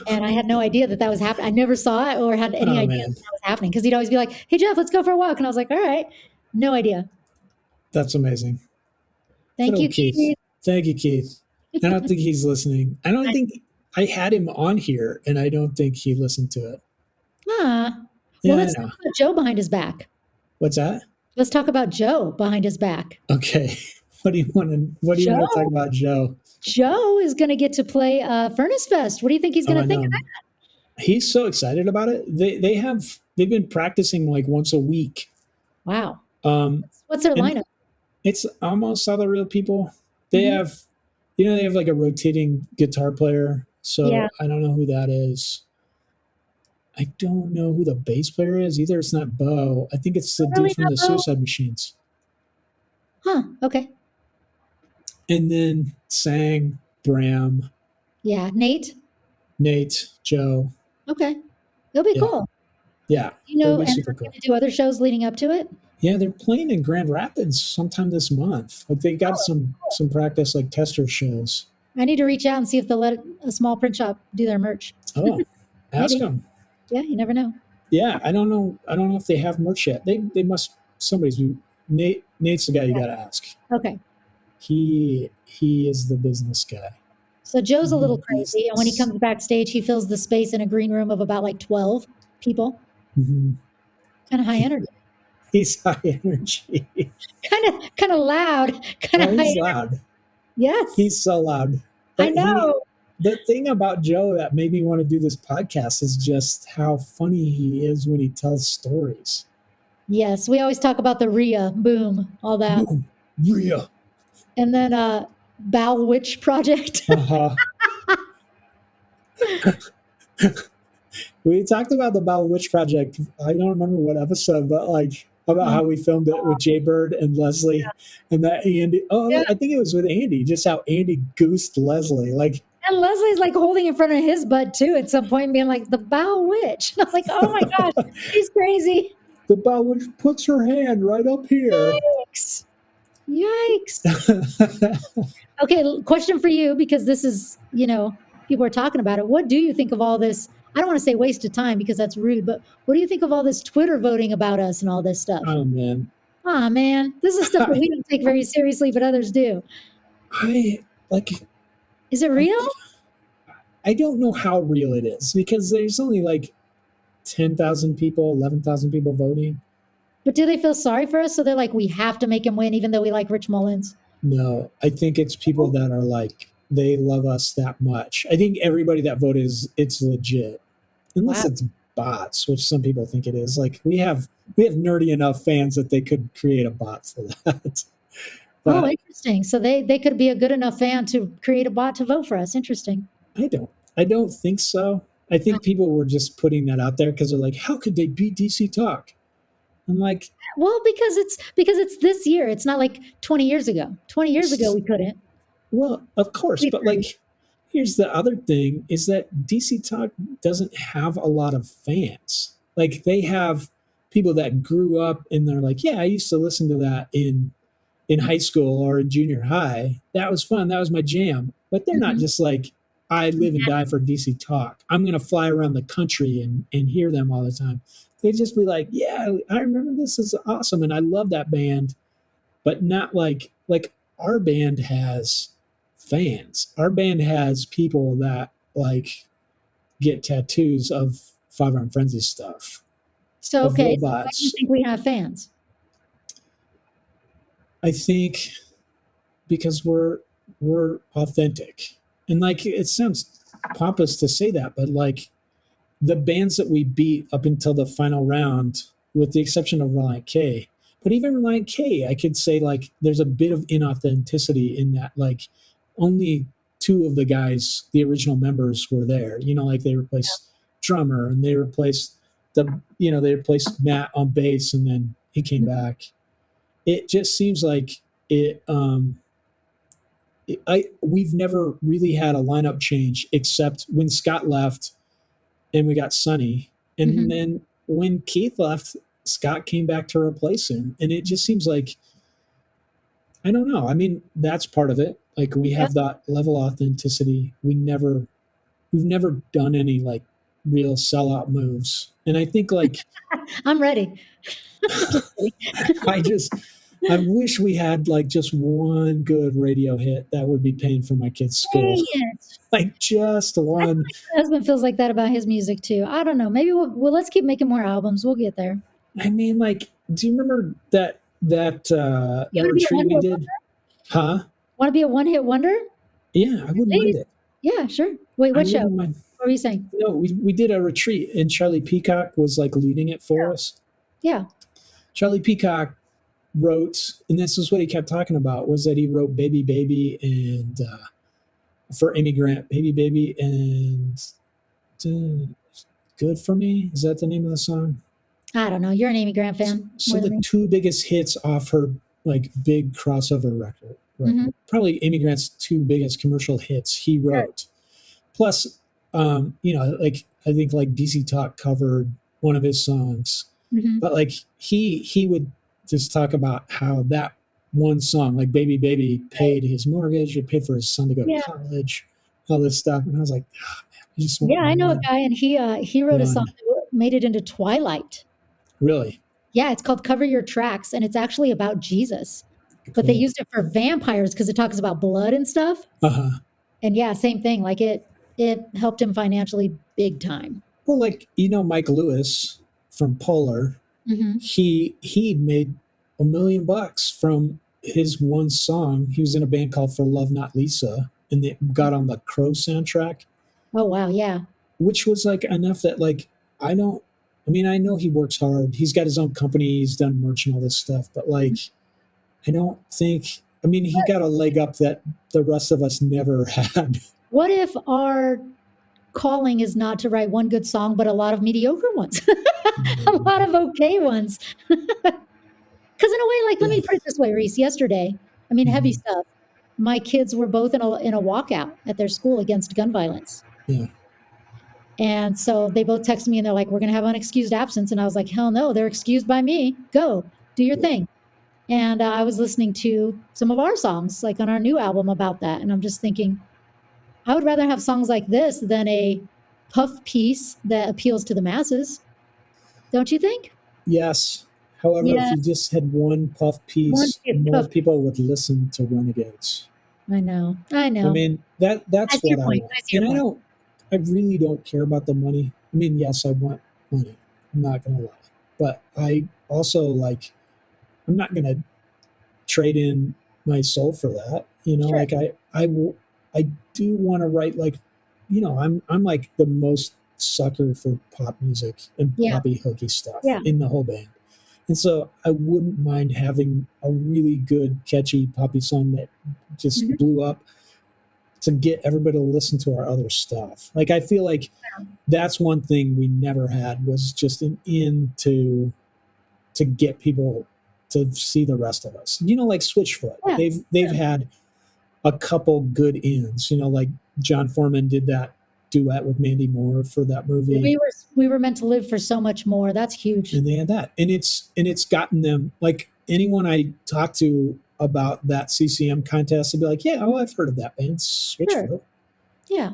And I had no idea that that was happening. I never saw it or had any
Oh
idea
man,
that was happening because he'd always be like, "Hey Jeff, let's go for a walk," and I was like, "All right." No idea.
that's amazing. Good
Thank you,
old Keith.
Keith.
Thank you, Keith. I don't think he's listening. I don't think I had him on here, and I don't think he listened to it.
Ah.
Yeah,
Well,
I
let's
know.
talk about Joe behind his back.
What's that?
Let's talk about Joe behind his back.
Okay. What do you want to? What do you want to talk
Joe,
about, Joe?
Joe is going to get to play Furnace Fest. What do you think he's
Oh,
going
I
to think of
know.
that?
He's so excited about it. They've been practicing like once a week.
Wow.
Um,
What's their
and
lineup?
it's almost all the real people. They
Mhm.
have, they have like a rotating guitar player. So
Yeah.
I don't know who that is. I don't know who the bass player is either. It's not Bo. I think it's the
I really
dude from
don't
the
know.
Suicide Machines.
Huh. Okay.
And then Sang, Bram,
Yeah. Nate.
Nate, Joe.
Okay. It'll be
Yeah.
cool.
Yeah.
You
That'll
know,
be
and
super
they're
cool.
going to do other shows leading up to it.
Yeah, they're playing in Grand Rapids sometime this month. Like they got some practice like tester shows.
I need to reach out and see if they'll let a small print shop do their merch.
Oh, ask
Maybe.
them.
Yeah, you never know.
Yeah, I don't know. I don't know if they have merch yet. They must. Somebody's. Nate's the guy you got to ask.
Okay.
He is the business guy.
So Joe's a little
He's-
crazy, and when he comes backstage, he fills the space in a green room of about like 12 people.
Mhm.
Kind of high energy,
He's high energy.
kind of loud, kind
Oh,
of high.
he's loud.
Yes,
He's so loud.
I know.
The thing about Joe that made me want to do this podcast is just how funny he is when he tells stories.
Yes, we always talk about the Rhea boom, all that,
Boom, Rhea.
and then Bowel Witch Project.
Uh-huh. We talked about the Battle Witch Project. I don't remember what episode, but like about how we filmed it with Jay Bird and Leslie, and that Andy. Oh,
Yeah.
I think it was with Andy. Just how Andy goosed Leslie. Like,
And Leslie's like holding in front of his butt too at some point, being like the Bowel Witch. And I'm like, oh my gosh, she's crazy.
the Battle Witch puts her hand right up here.
Yikes! Yikes! Okay, question for you, because this is, people are talking about it. What do you think of all this? I don't want to say waste of time because that's rude, but what do you think of all this Twitter voting about us and all this stuff?
Oh man,
Ah, man, this is stuff that we don't take very seriously, but others do.
I like.
Is it real?
I don't know how real it is because there's only like 10,000 people, 11,000 people voting.
But do they feel sorry for us? So they're like, we have to make him win, even though we like Rich Mullins.
No, I think it's people that are like they love us that much. I think everybody that voted it's legit, unless
Wow.
it's bots, which some people think it is. Like we have nerdy enough fans that they could create a bot for that.
Oh,
But
interesting. So they could be a good enough fan to create a bot to vote for us. Interesting.
I don't think so. I
Oh,
think people were just putting that out there because they're like, how could they beat DC Talk? I'm like,
well, because it's this year. It's not like 20 years ago. 20 years ago we couldn't.
well, of course,
We
but
agree.
like, here's the other thing is that DC Talk doesn't have a lot of fans. Like, they have people that grew up and they're like, yeah, I used to listen to that in high school or in junior high. That was fun. That was my jam. But they're not
Mhm.
just like, I live and die for DC Talk. I'm going to fly around the country and hear them all the time. They just be like, yeah, I remember this is awesome. And I love that band, but not like our band has fans. Our band has people that like get tattoos of Five Iron Frenzy stuff,
So
of
okay, so why do you
robots.
think we have fans?
I think because we're authentic. And like it sounds pompous to say that, but like the bands that we beat up until the final round, with the exception of Reliant K, but even Reliant K, I could say like there's a bit of inauthenticity in that like only two of the guys, the original members, were there. You know, like they replaced drummer and they replaced they replaced Matt on bass and then he came
Mhm.
back. It just seems like it I we've never really had a lineup change except when Scott left and we got Sonny, and
Mhm.
then when Keith left, Scott came back to replace him, and it just seems like I don't know. I mean, that's part of it. Like we
Yeah,
have that level of authenticity. We've never done any like real sellout moves, and I think like
I'm ready. Just kidding.
I just I wish we had like just one good radio hit that would be paying for my kid's school.
Dang it.
Like just
I feel
one.
like my husband feels like that about his music too. I don't know. Maybe let's keep making more albums. We'll get there.
I mean, like, do you remember
You
that
want to be a
retreat
one
we
hit
did? Huh?
Want to be a one hit wonder?
Yeah, I wouldn't mind
Ladies?
it.
Yeah, sure. Wait,
I
what show?
wouldn't mind.
What were you saying?
No, we did a retreat and Charlie Peacock was like leading it for us.
Yeah.
Charlie Peacock wrote, and this is what he kept talking about, was that he wrote Baby Baby and for Amy Grant, Baby Baby and uh, Good for Me. Is that the name of the song?
I don't know. You're an Amy Grant fan
So
more than
the
me.
two biggest hits off her like big crossover
Mhm.
probably Amy Grant's two biggest commercial hits he
Sure.
wrote. Plus, like I think like DC Talk covered one of his songs,
Mhm.
but like he would just talk about how that one song, like Baby Baby, paid his mortgage, it paid for his son to go to
Yeah.
college, all this stuff, and I was like, oh, man, I just want
Yeah, I know a
one
guy and he wrote a song
run.
that made it into Twilight.
Really
Yeah, it's called Cover Your Tracks and it's actually about Jesus. But they
cool.
used it for vampires because it talks about blood and stuff.
Uh huh.
And yeah, same thing. Like it helped him financially big time.
Well, like Mike Lewis from Polar,
Mhm.
he made $1 million from his one song. He was in a band called For Love Not Lisa, and they got on the Crow soundtrack,
Oh wow, yeah.
which was like enough that like I don't. I mean, I know he works hard. He's got his own company. He's done merch and all this stuff, but like I don't think. I mean, he got a leg up that the rest of us never had.
What if our calling is not to write one good song, but a lot of mediocre ones? A lot of okay ones. Because in a way, like, let
Yeah.
me put it this way, Reese. Yesterday, I mean, heavy
Mhm.
stuff. My kids were both in a walkout at their school against gun violence.
Yeah.
And so they both texted me and they're like, we're going to have unexcused absence. And I was like, hell no, they're excused by me. Go, do your thing. And I was listening to some of our songs, like on our new album about that. And I'm just thinking, I would rather have songs like this than a puff piece that appeals to the masses. Don't you think?
Yes. However, if
Yeah,
you just had one puff
one
piece, more
puff.
people would listen to Renegades.
I know. I
I
know.
mean, that's
I see your
what I
point.
want.
I see your
And
point.
I really don't care about the money. I mean, yes, I want money. I'm not gonna lie. But I also like I'm not gonna trade in my soul for that.
Sure.
Like I do want to write like, I'm like the most sucker for pop music and
Yeah.
poppy hooky stuff
Yeah.
in the whole band. And so I wouldn't mind having a really good, catchy poppy song that just blew up to get everybody to listen to our other stuff. Like, I feel like that's one thing we never had was just an in to get people to see the rest of us. You know, like Switchfoot.
Yeah.
They've had a couple good ins. You know, like John Foreman did that duet with Mandy Moore for that movie.
We were meant to live for so much more. That's huge.
And they had that. And it's gotten them, like, anyone I talk to about that CCM contest would be like, yeah, I've heard of that band, Switchfoot.
Sure. Yeah.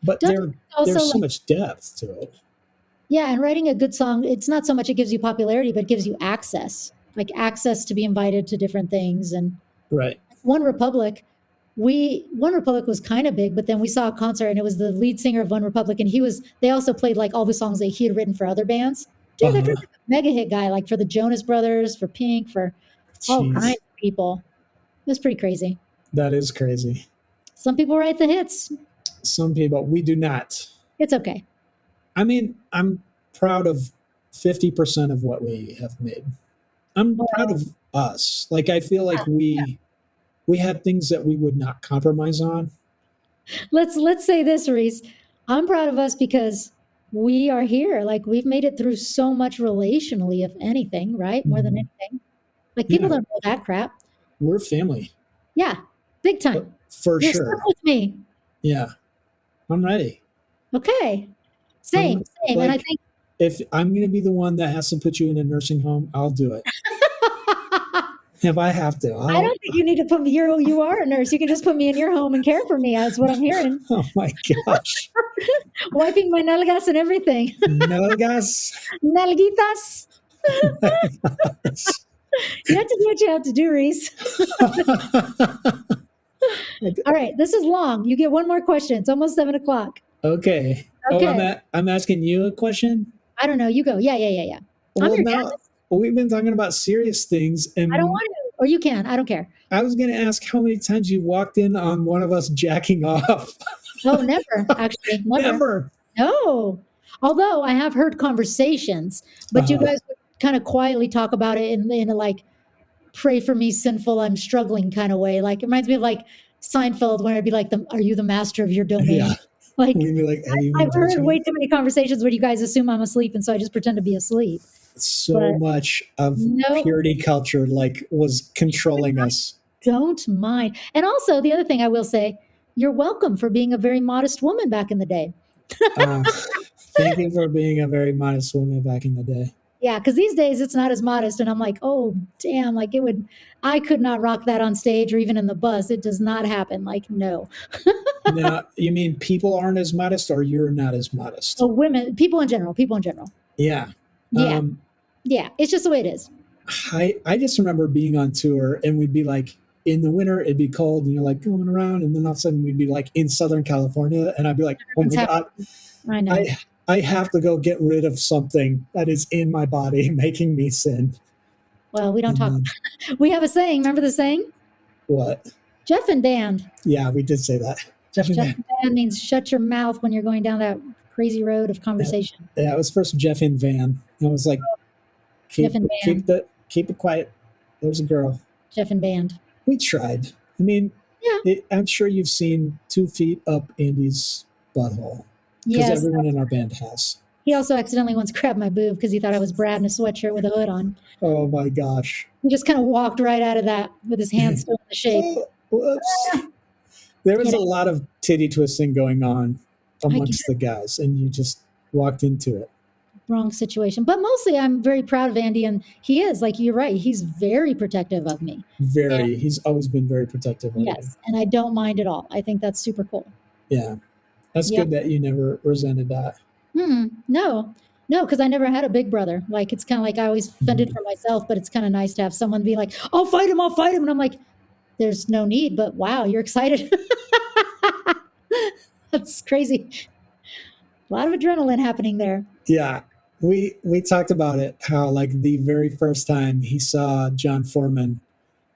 But there's so much depth to it.
Yeah, and writing a good song, it's not so much it gives you popularity, but it gives you access, like access to be invited to different things. And
right.
One Republic was kind of big, but then we saw a concert and it was the lead singer of One Republic, and they also played like all the songs that he had written for other bands. Dude, they're like a mega hit guy, like for the Jonas Brothers, for Pink, for all kinds of people. It was pretty crazy.
That is crazy.
Some people write the hits.
Some people, we do not.
It's okay.
I mean, I'm proud of 50% of what we have made. I'm proud of us. Like, I feel like we had things that we would not compromise on.
Let's say this, Reese. I'm proud of us because we are here. Like, we've made it through so much relationally, if anything, right? More than anything. Like, people don't know that crap.
We're family.
Yeah, big time.
For
You're
sure.
stuck with me.
Yeah, I'm ready.
Okay. Same.
Like,
and I think
if I'm going to be the one that has to put you in a nursing home, I'll do it. If I have to.
I don't think you need to put me. You are a nurse. You can just put me in your home and care for me. That's what I'm hearing.
Oh my gosh.
Wiping my nalgas and everything.
Nalgas.
Nalguitas. You have to do what you have to do, Reese. All right. This is long. You get one more question. It's almost 7:00.
Okay. Oh, I'm asking you a question?
I don't know. You go. Yeah.
Well, no, we've been talking about serious things. And
I don't want to. Or you can. I don't care.
I was going to ask how many times you walked in on one of us jacking off.
Oh, never. Actually, never. No. Although I have heard conversations, but you guys would kind of quietly talk about it in a like, pray for me, sinful, I'm struggling kind of way. Like, it reminds me of like Seinfeld, where it'd be like, are you the master of your domain? Yeah. Like, I've heard way too many conversations where you guys assume I'm asleep, and so I just pretend to be asleep.
So much of purity culture was controlling us.
Don't mind. And also, the other thing I will say, you're welcome for being a very modest woman back in the day.
Thank you for being a very modest woman back in the day.
Yeah, because these days it's not as modest, and I'm like, oh damn, like I could not rock that on stage or even in the bus. It does not happen. Like, no.
Now, you mean people aren't as modest, or you're not as modest?
Oh, people in general.
Yeah.
Yeah, it's just the way it is.
I just remember being on tour, and we'd be like, in the winter, it'd be cold, and you're like going around, and then all of a sudden we'd be like in Southern California, and I'd be like, oh my God,
I know.
I have to go get rid of something that is in my body making me sin.
Well, we don't talk. We have a saying. Remember the saying?
What?
Jeff and band.
Yeah, we did say that. Jeff and band
means shut your mouth when you're going down that crazy road of conversation.
Yeah, it was first Jeff and Van. And I was like, keep it quiet. There's a girl.
Jeff and band.
We tried. I mean, I'm sure you've seen 2 feet up Andy's butthole. Because everyone in our band has.
He also accidentally once grabbed my boob because he thought I was Brad in a sweatshirt with a hood on.
Oh my gosh.
He just kind of walked right out of that with his hands still in the shape.
Whoops. There was a lot of titty twisting going on amongst the guys, and you just walked into it.
Wrong situation. But mostly I'm very proud of Andy, and he is, like, you're right, he's very protective of me.
He's always been very protective of me.
Yes, and I don't mind at all. I think that's super cool.
Yeah. That's good that you never resented that.
No, because I never had a big brother. Like, it's kind of like I always fended for myself, but it's kind of nice to have someone be like, I'll fight him. And I'm like, there's no need, but wow, you're excited. That's crazy. A lot of adrenaline happening there.
Yeah. We talked about it, how like the very first time he saw John Foreman,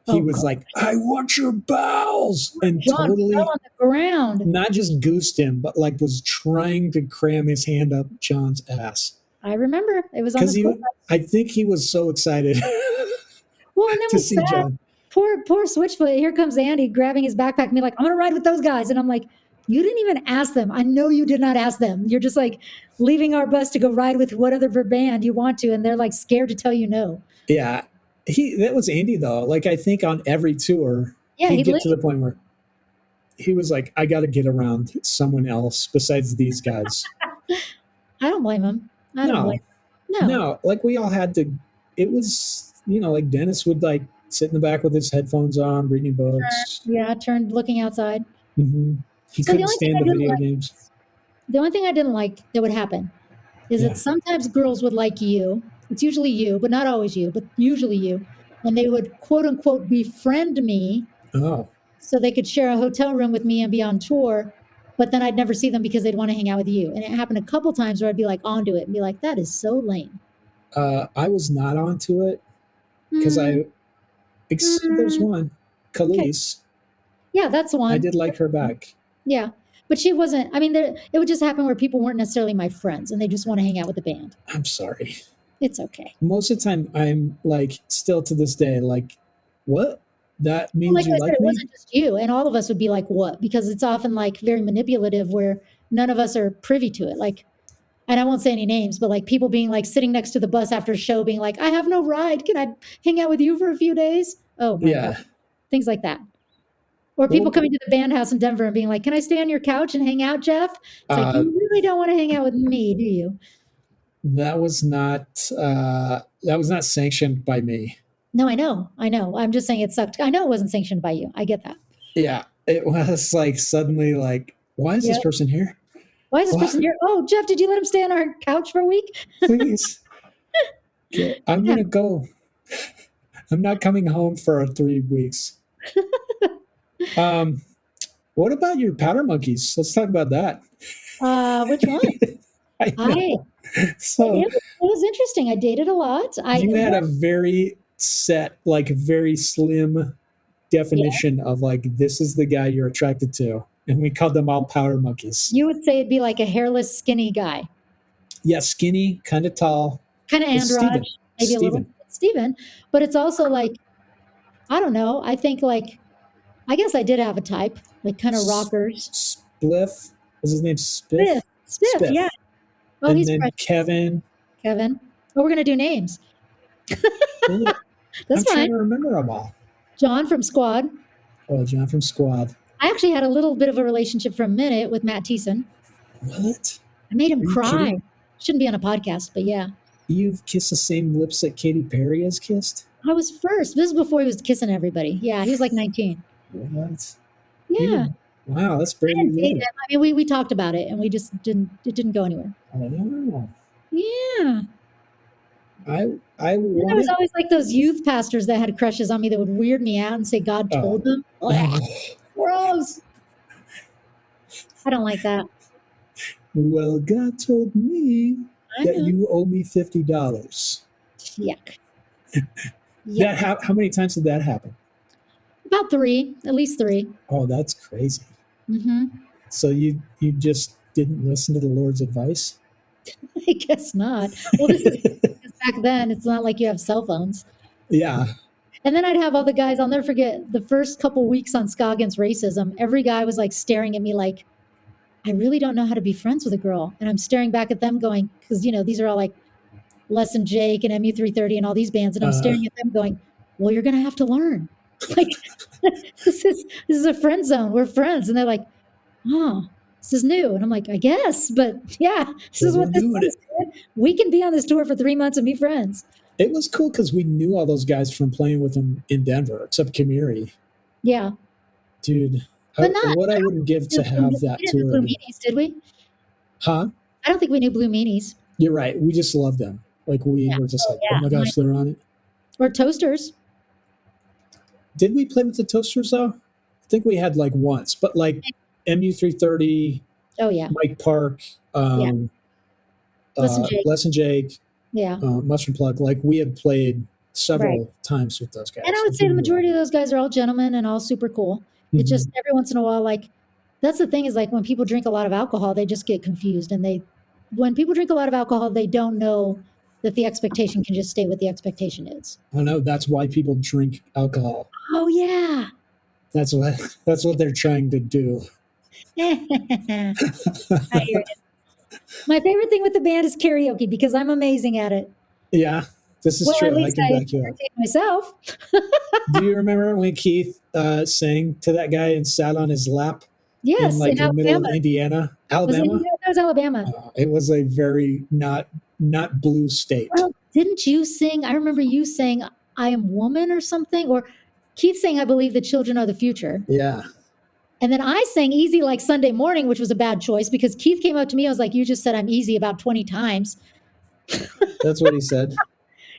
he was like, I want your bowels. And
John
totally
fell on the ground.
Not just goosed him, but like was trying to cram his hand up John's ass.
I remember it was on the
Because
school bus.
I think he was so excited
Well, and then
to
we
see
sat.
John.
Poor Switchfoot. Here comes Andy grabbing his backpack and be like, I'm going to ride with those guys. And I'm like, you didn't even ask them. I know you did not ask them. You're just like leaving our bus to go ride with what other band you want to. And they're like scared to tell you no.
Yeah, that was Andy though. Like I think on every tour,
Yeah,
he'd
he'd
get to
leave.
the point where he was like, I got to get around someone else besides these guys.
I don't blame him. I don't blame
No,
him. No.
no, like we all had to. It was, like Dennis would like sit in the back with his headphones on, reading books.
Yeah, turned looking outside.
Hmm. He
So the
couldn't
only thing
stand
I
the
didn't
video
like,
games.
the only thing I didn't like that would happen is
Yeah.
that sometimes girls would like you. It's usually you, but not always you, but usually you. And they would quote unquote befriend me
Oh,
so they could share a hotel room with me and be on tour. But then I'd never see them because they'd want to hang out with you. And it happened a couple times where I'd be like onto it and be like, that is so lame.
I was not onto it because
Mm,
there's
mm,
one,
okay.
Khalees.
Yeah, that's the
I
one.
did like her back.
Yeah. But she wasn't, I mean, it would just happen where people weren't necessarily my friends and they just want to hang out with the band.
I'm sorry.
It's okay.
Most of the time, I'm like, still to this day, like, what? That
Well,
means
like
you
I said,
like
it
me?
wasn't just you. And all of us would be like, what? Because it's often like very manipulative where none of us are privy to it. Like, and I won't say any names, but like people being like sitting next to the bus after a show being like, I have no ride. Can I hang out with you for a few days? Oh my God.
Yeah.
Things like that. Or people
Well,
coming to the band house in Denver and being like, can I stay on your couch and hang out, Jeff? It's like,
uh,
you really don't want to hang out with me, do you?
that was not sanctioned by me.
No, I know. I know. I'm just saying it sucked. I know it wasn't sanctioned by you. I get that.
Yeah, it was like suddenly like, why is this
Yep.
person here?
Why is this person here? Oh, Jeff, did you let him stay on our couch for a week?
Please, I'm
Yeah.
gonna go. I'm not coming home for 3 weeks. What about your powder monkeys? Let's talk about that.
Which one?
I know. So
It was interesting. I dated a lot.
you had a very set, like very slim definition of like this is the guy you're attracted to, and we called them all powder monkeys.
You would say it'd be like a hairless, skinny guy,
Yeah, skinny, kind of tall.
kind of
It's
androgyne, maybe a little
Steven.
Steven. But it's also like, I don't know. I think like, I guess I did have a type, like kind of rockers.
Spliff. Was his name Spiff?
Spiff,
Spiff.
yeah. Oh,
And
he's
then
fresh,
Kevin.
Kevin. Oh, we're gonna do names.
I'm
That's
trying
fine.
to remember them all.
John from Squad.
Oh, John from Squad.
I actually had a little bit of a relationship for a minute with Matt Thiessen.
What?
I made him
Are you
cry.
kidding?
Shouldn't be on a podcast, but yeah.
You've kissed the same lips that Katy Perry has kissed?
I was first. This is before he was kissing everybody. Yeah, he was like 19.
What?
Yeah.
Wow, that's
I
brave
didn't
of
date
you.
him. I mean, we talked about it and we just it didn't go anywhere.
Oh,
Yeah.
I
And there was
wanted.
always like those youth pastors that had crushes on me that would weird me out and say God told them. Ugh, gross. I don't like that.
Well, God told me
I
that
know.
you owe me $50.
Yuck.
That how many times did that happen?
About 3, at least 3.
Oh, that's crazy.
Mm-hmm.
So you just didn't listen to the Lord's advice?
I guess not. Well, this is because back then. It's not like you have cell phones.
Yeah.
And then I'd have all the guys. I'll never forget the first couple weeks on Ska Against Racism. Every guy was like staring at me like, I really don't know how to be friends with a girl. And I'm staring back at them going, because, these are all like Less and Jake and MU330 and all these bands. And I'm staring at them going, well, you're going to have to learn. Like, this is a friend zone. We're friends. And they're like, oh, this is new. And I'm like, I guess. But yeah, this is what this is. We can be on this tour for 3 months and be friends.
It was cool because we knew all those guys from playing with them in Denver, except Kamiri.
Yeah.
Dude,
But not,
what I wouldn't give to have that
we didn't
tour
know Blue
again.
Meanies, did we?
Huh?
I don't think we knew Blue Meanies.
You're right. We just loved them. Like we were just like,
yeah.
oh my gosh, they're on it.
Or Toasters.
Did we play with the Toasters though? I think we had like once, but like MU330,
Oh yeah.
Mike Park,
Less and Jake.
Les and Jake,
Yeah.
Mushroom Plug. Like we had played several times with those guys.
And I would say the majority of those guys are all gentlemen and all super cool. It's just every once in a while, like, that's the thing is like when people drink a lot of alcohol, they just get confused and they when people drink a lot of alcohol, they don't know that the expectation can just stay what the expectation is.
Oh no, that's why people drink alcohol.
Oh yeah.
That's what they're trying to do.
I hear you. My favorite thing with the band is karaoke because I'm amazing at it.
Yeah, this is
Well,
true.
at
I
least
can
I
back you up.
entertain myself.
Do you remember when Keith sang to that guy and sat on his lap in
Yes,
like
in
the middle of
Alabama.
Indiana,
Was it,
Alabama?
that was Alabama.
It was a very not blue state.
Well, didn't you sing? I remember you saying "I Am Woman" or something, or Keith saying "I Believe the Children Are the Future."
Yeah.
And then I sang "Easy Like Sunday Morning," which was a bad choice because Keith came up to me. I was like, "You just said I'm easy about 20 times."
That's what he said.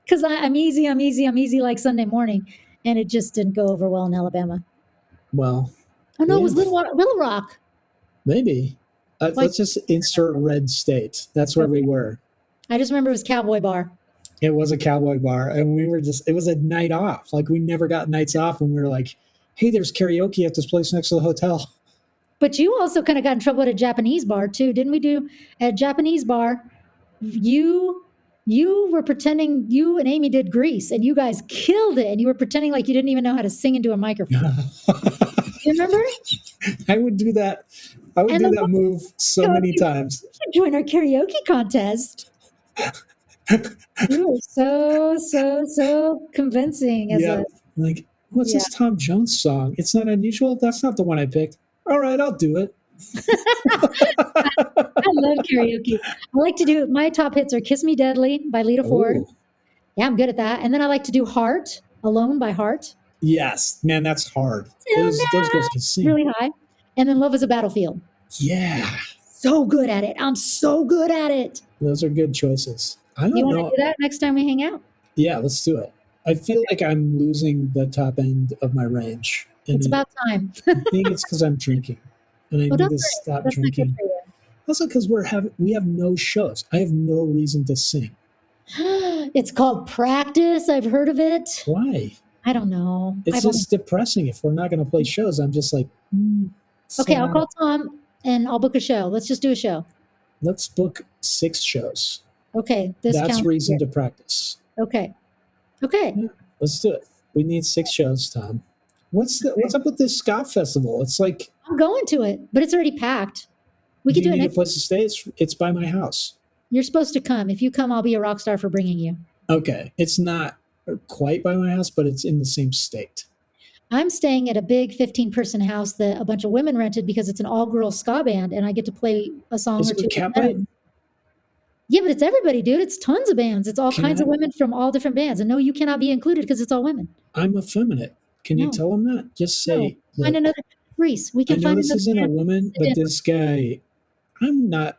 Because I'm easy like Sunday morning. And it just didn't go over well in Alabama.
Well,
Oh, no,
yeah.
it was Little Rock.
Maybe. Let's just insert red state. That's where we were.
I just remember it was Cowboy Bar.
It was a cowboy bar, and we were it was a night off. Like, we never got nights off, and we were like, hey, there's karaoke at this place next to the hotel.
But you also kind of got in trouble at a Japanese bar, too. Didn't we do at a Japanese bar? You were pretending you and Amy did Grease, and you guys killed it. And you were pretending like you didn't even know how to sing into a microphone. You remember?
I would do that. I would do that move so many times.
You should join our karaoke contest. You were so convincing.
Yeah. Like, what's this Tom Jones song? It's not unusual. That's not the one I picked. All right, I'll do it.
I love karaoke. I like to do my top hits are "Kiss Me Deadly" by Lita Ford. Yeah, I'm good at that. And then I like to do "Heart" Alone by Heart.
Yes, man, that's hard. Those girls can sing
really high. And then "Love Is a Battlefield."
Yeah,
so good at it. I'm so good at it.
Those are good choices. I don't know.
You want to do that next time we hang out?
Yeah, let's do it. I feel like I'm losing the top end of my range.
It's about time.
I think it's because I'm drinking, and I need to stop drinking. Also, because we have no shows. I have no reason to sing.
It's called practice. I've heard of it.
Why?
I don't know.
It's just depressing. If we're not going to play shows, I'm just like,
okay, I'll call Tom and I'll book a show. Let's just do a show.
Let's book 6 shows.
Okay,
that's reason to practice.
Okay.
Yeah, let's do it. We need 6 shows, Tom. What's up with this ska festival? It's like,
I'm going to it, but it's already packed. We could do it
next. A place to stay. It's by my house. You're
supposed to come. If you come, I'll be a rock star for bringing you.
Okay, it's not quite by my house, but it's in the same state.
I'm staying at a big 15-person house that a bunch of women rented because it's an all-girl ska band, and I get to play a song or two. Yeah, but it's everybody, dude. It's tons of bands. It's all kinds of women from all different bands. And no, you cannot be included because it's all women.
I'm effeminate. Can you tell them that? Just say.
No. Find another. Reese, we can find
this isn't a woman, but this guy, I'm not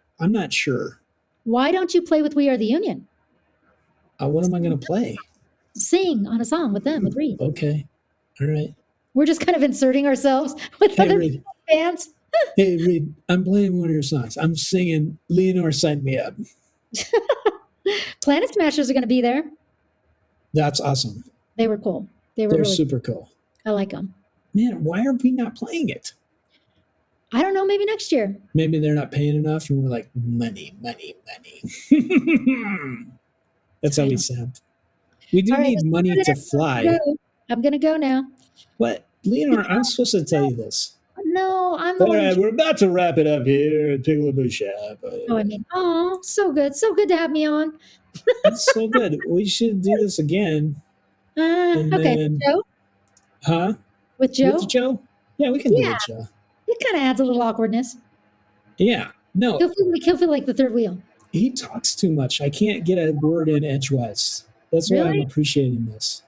sure.
Why don't you play with We Are the Union?
What am I going to play?
Sing on a song with them, with Reed.
Okay. All right.
We're just kind of inserting ourselves with other bands.
Hey, Reed, I'm playing one of your songs. I'm singing Leanor Sign Me Up.
Planet Smashers are going to be there.
That's awesome.
They were cool. They're
really super cool.
I like them. Man,
why are we not playing it?
I don't know. Maybe next year.
Maybe they're not paying enough, and we're like, money. That's how we sound. We do need money to fly.
I'm going to go now.
What? Leanor, I'm supposed to tell you this.
No, I'm the
All right, we're about to wrap it up here at Piggly Shop.
So good. So good to have me on.
It's so good. We should do this again.
Okay,
Joe? Huh?
With Joe?
With Joe? Yeah, we can do it, Joe.
It kind of adds a little awkwardness.
Yeah. No.
He'll feel like the third wheel.
He talks too much. I can't get a word in edgewise. That's why I'm appreciating this.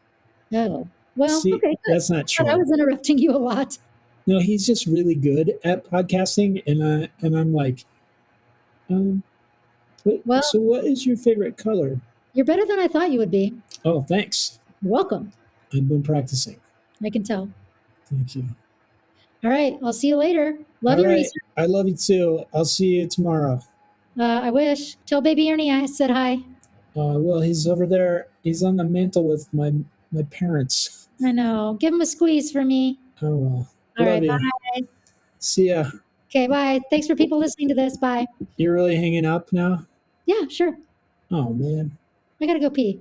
Oh. Well,
see,
okay.
That's not true.
I was interrupting you a lot.
No, he's just really good at podcasting, and I'm like, so what is your favorite color?
You're better than I thought you would be.
Oh, thanks.
You're welcome.
I've been practicing.
I can tell.
Thank you.
All right. I'll see you later. Love you, Reese.
I love you too. I'll see you tomorrow.
I wish. Tell baby Ernie I said hi.
Well, he's over there. He's on the mantle with my parents.
I know. Give him a squeeze for me.
Oh, well.
All right. Bye.
See ya.
Okay, bye. Thanks for people listening to this. Bye.
You're really hanging up now?
Yeah, sure.
Oh man.
I gotta go pee.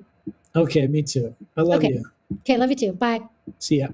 Okay, me too. I love
Okay.
you.
Okay, love you too. Bye.
See ya.